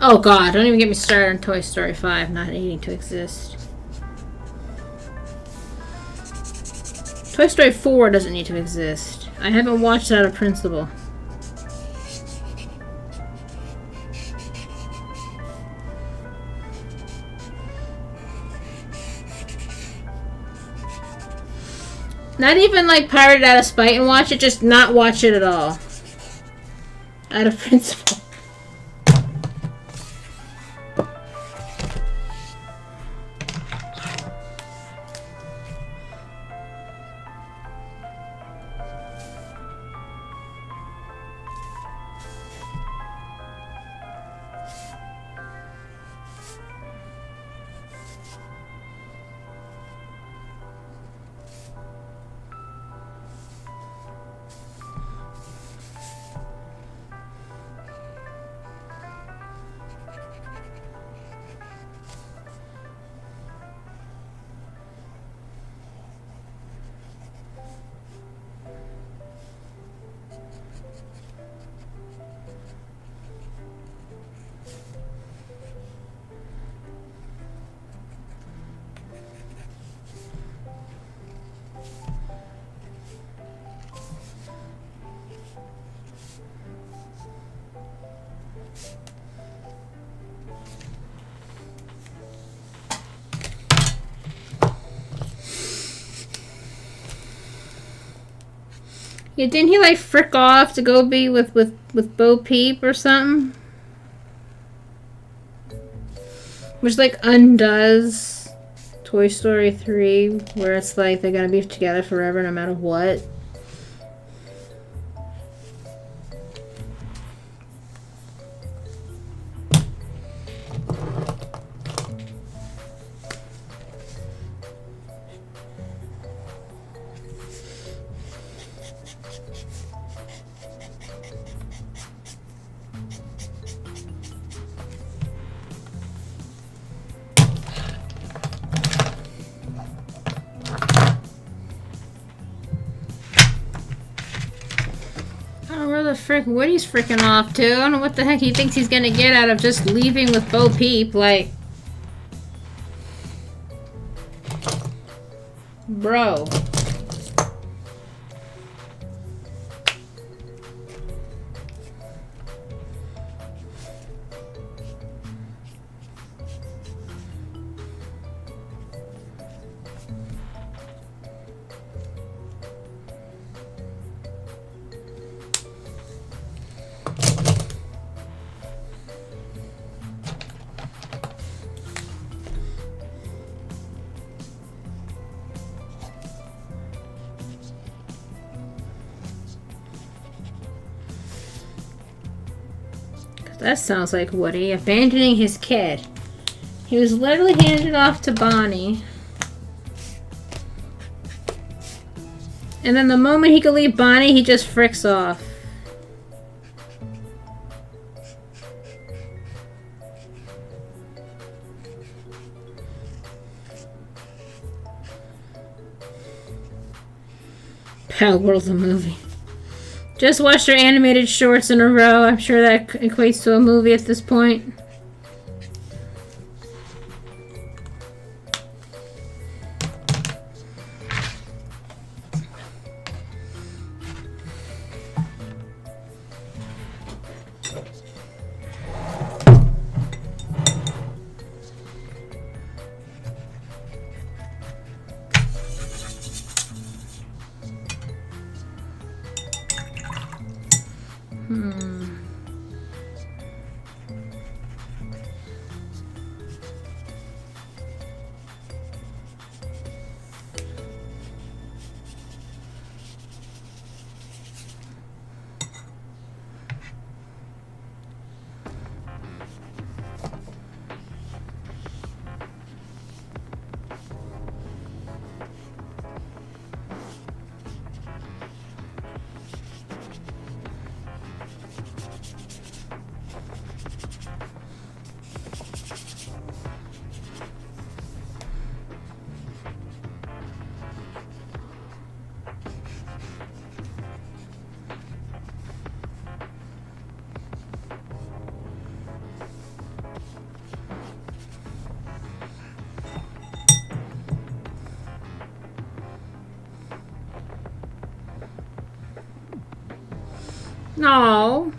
Oh god, don't even get me started on Toy Story 5 not needing to exist. Toy Story 4 doesn't need to exist. I haven't watched it out of principle. Not even like pirate out of spite and watch it, just not watch it at all. Out of principle. Yeah, didn't he like frick off to go be with Bo Peep or something? Which like undoes Toy Story 3, where it's like they're gonna be together forever no matter what. Frick, Woody's freaking off too. I don't know what the heck he thinks he's gonna get out of just leaving with Bo Peep. Like, bro. That sounds like Woody abandoning his kid. He was literally handed off to Bonnie. And then the moment he could leave Bonnie, he just fricks off. Pal World the movie. Just watched their animated shorts in a row. I'm sure that equates to a movie at this point. No.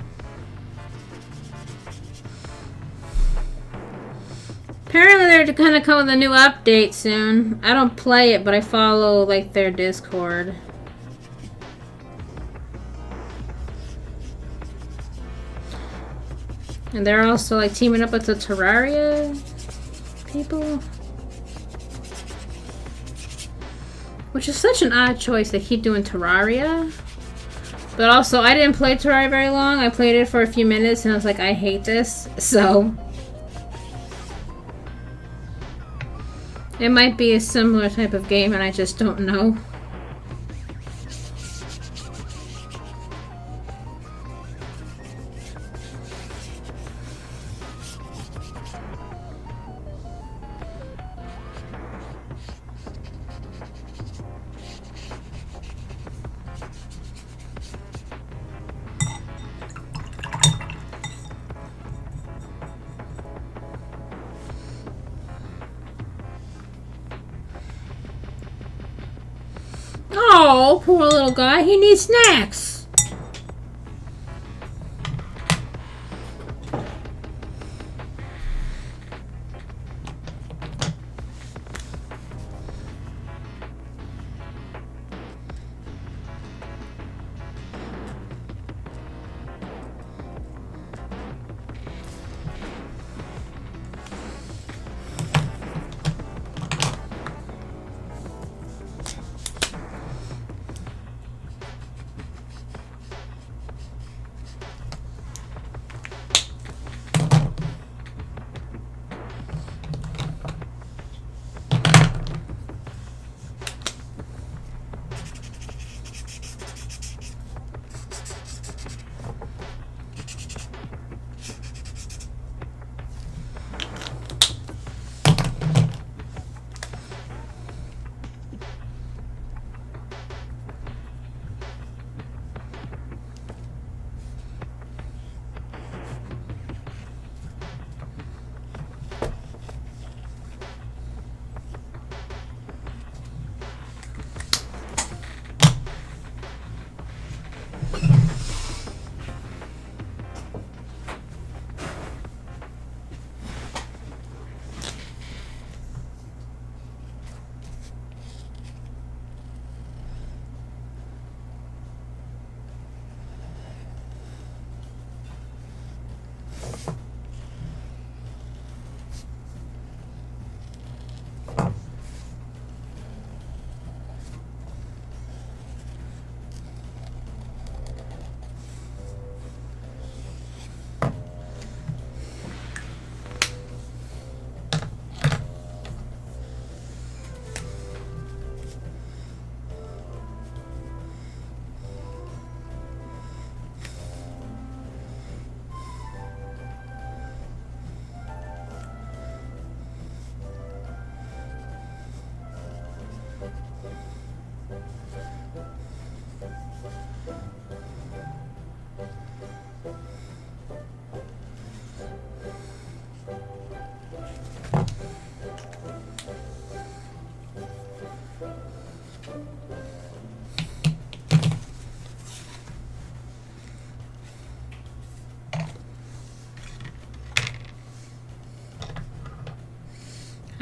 Apparently they're gonna come with a new update soon. I don't play it, but I follow like their Discord. And they're also like teaming up with the Terraria people. Which is such an odd choice. They keep doing Terraria. But also, I didn't play Terraria very long. I played it for a few minutes and I was like, I hate this. So, it might be a similar type of game and I just don't know. Oh, poor little guy. He needs snacks.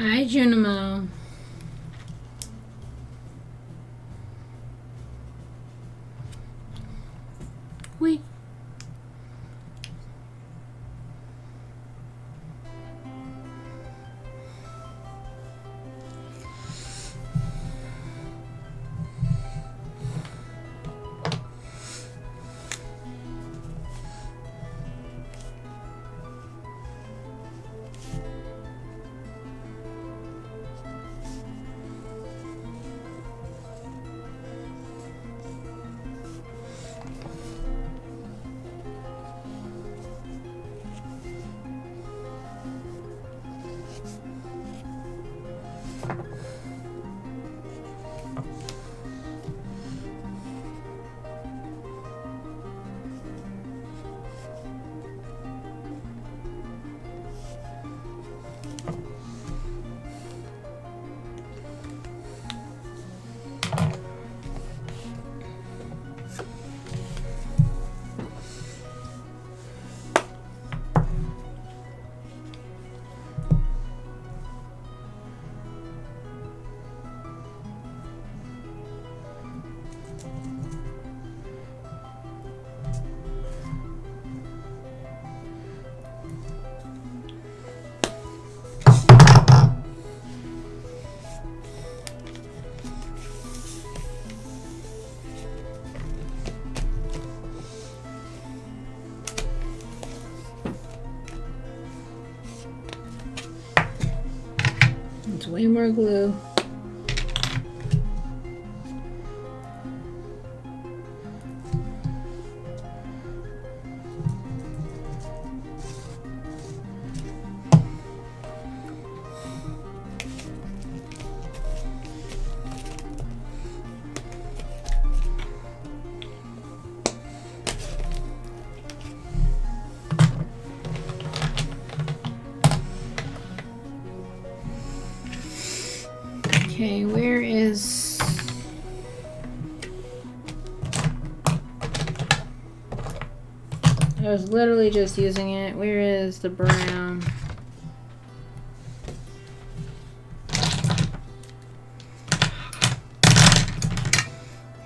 Hi, Junimo. Wait. It's way more glue. Okay, where is... I was literally just using it. Where is the brown?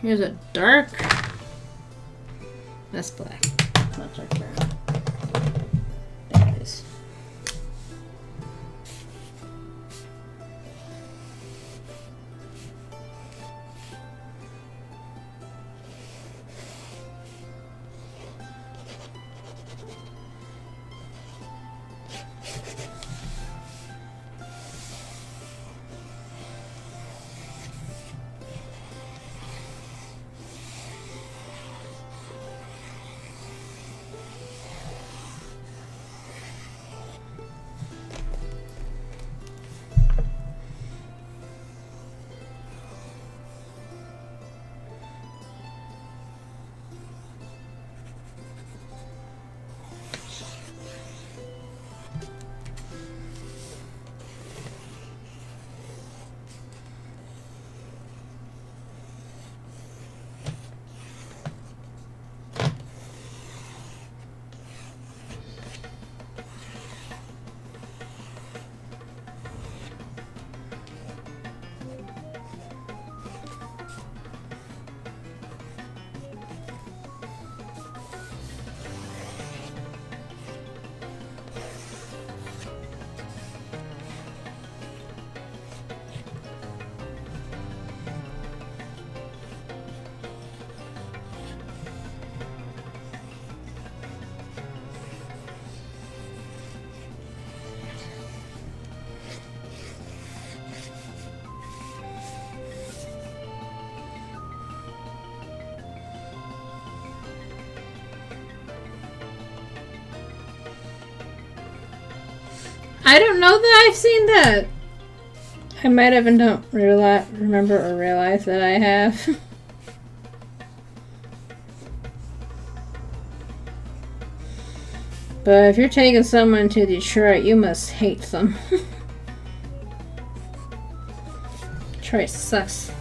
Here's a dark. That's black. Not dark brown. There it is. I don't know that I've seen that. I might have and don't remember or realize that I have. But if you're taking someone to Detroit, you must hate them. Detroit sucks.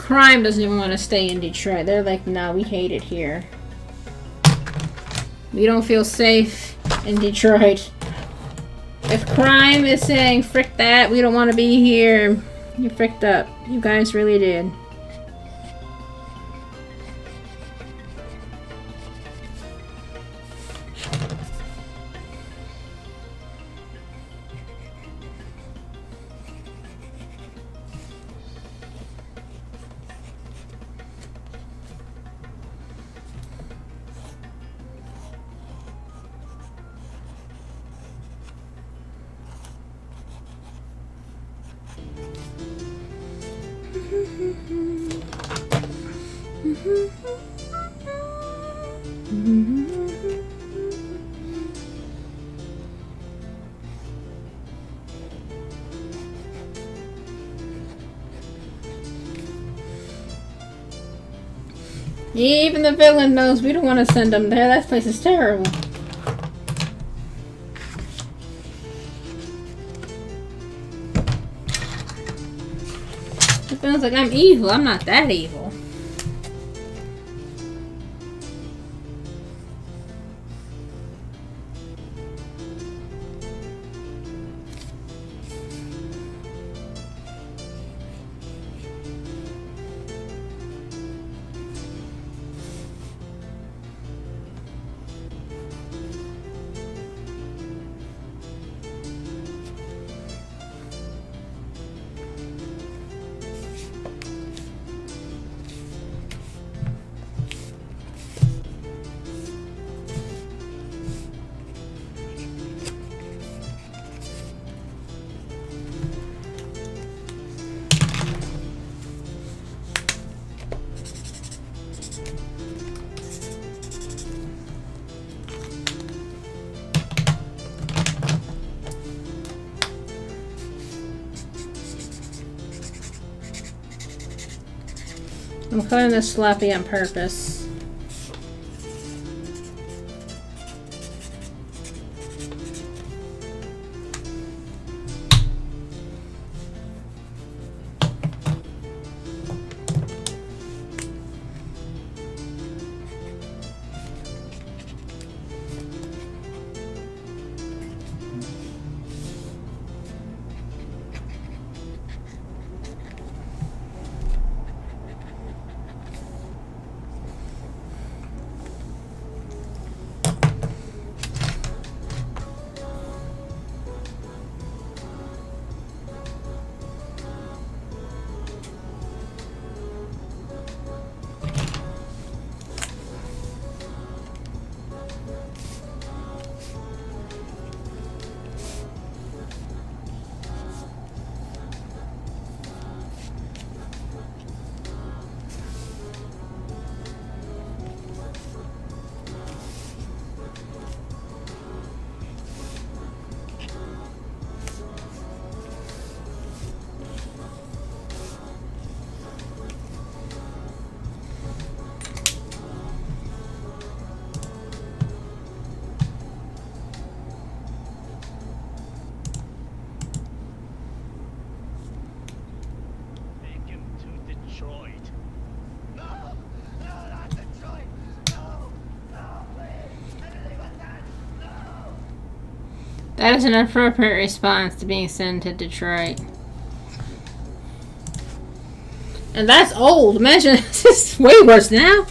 crime doesn't even want to stay in Detroit. They're like, nah, we hate it here. We don't feel safe in Detroit. If crime is saying, frick that, we don't want to be here, you fricked up. You guys really did. Even the villain knows we don't want to send them there. That place is terrible. It feels like I'm evil. I'm not that evil. I'm cutting this sloppy on purpose. Take him to Detroit. No! No, not Detroit! No! No, please! Anything but that! No! That is an appropriate response to being sent to Detroit. And that's old. Imagine this is way worse now.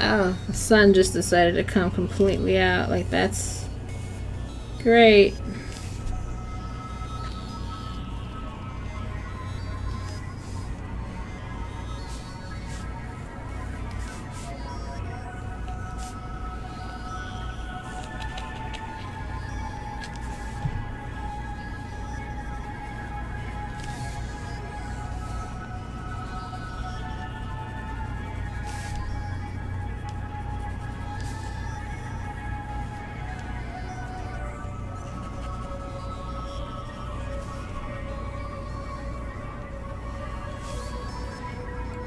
Oh, the sun just decided to come completely out. Like, that's great.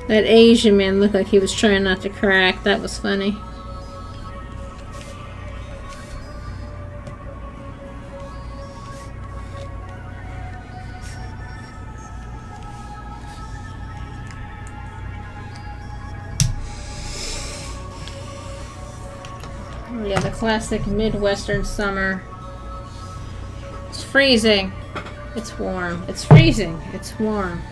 That Asian man looked like he was trying not to crack. That was funny. Oh yeah, the classic Midwestern summer. It's freezing. It's warm. It's freezing. It's warm.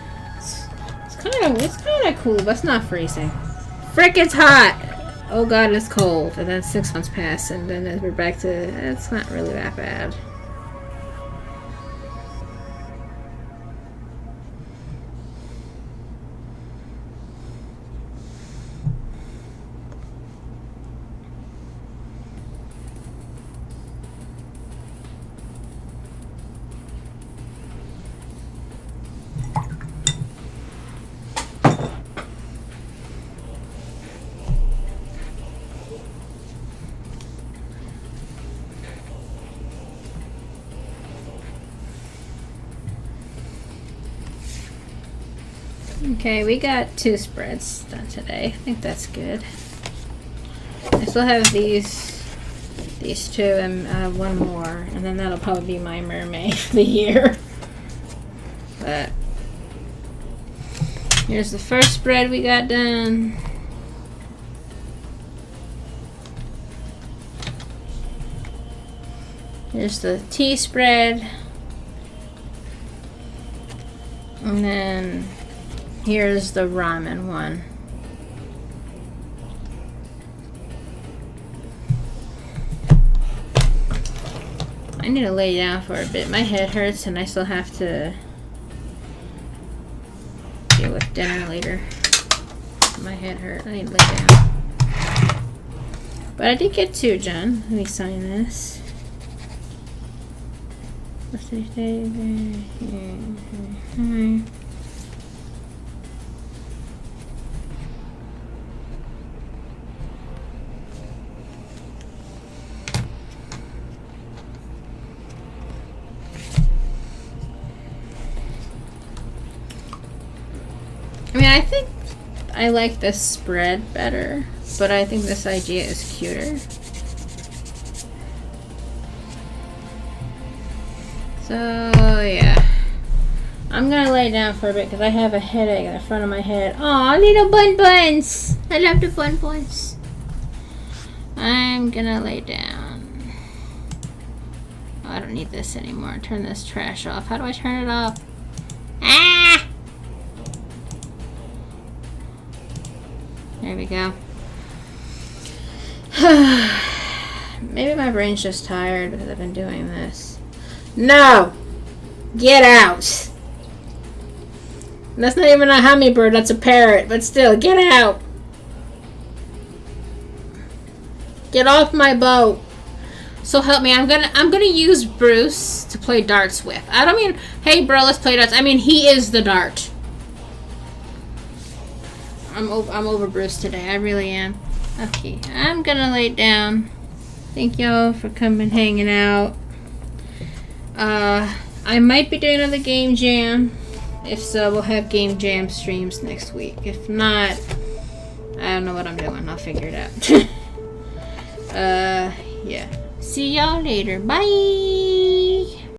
It's kind of cool, but it's not freezing. Frick, it's hot. Oh god, it's cold. And then 6 months pass, and then we're back to, it's not really that bad. Okay, we got 2 spreads done today. I think that's good. I still have these 2 and 1 more, and then that'll probably be my mermaid for the year. But here's the first spread we got done. Here's the tea spread. And then here's the ramen one. I need to lay down for a bit. My head hurts and I still have to deal with dinner later. My head hurts. I need to lay down. But I did get 2 done. Let me sign this. What's today's day? I mean, I think I like this spread better, but I think this idea is cuter. So, yeah. I'm gonna lay down for a bit because I have a headache in the front of my head. Aw, little bun buns! I love the bun buns. I'm gonna lay down. Oh, I don't need this anymore. Turn this trash off. How do I turn it off? Ah! There we go. Maybe my brain's just tired because I've been doing this. No! Get out! That's not even a hummingbird, that's a parrot, but still, get out! Get off my boat! So help me, I'm gonna use Bruce to play darts with. I don't mean, hey bro, let's play darts. I mean, he is the dart. I'm over Bruce today. I really am. Okay, I'm gonna lay down. Thank y'all for coming, hanging out. I might be doing another game jam. If so, we'll have game jam streams next week. If not, I don't know what I'm doing. I'll figure it out. Yeah. See y'all later. Bye.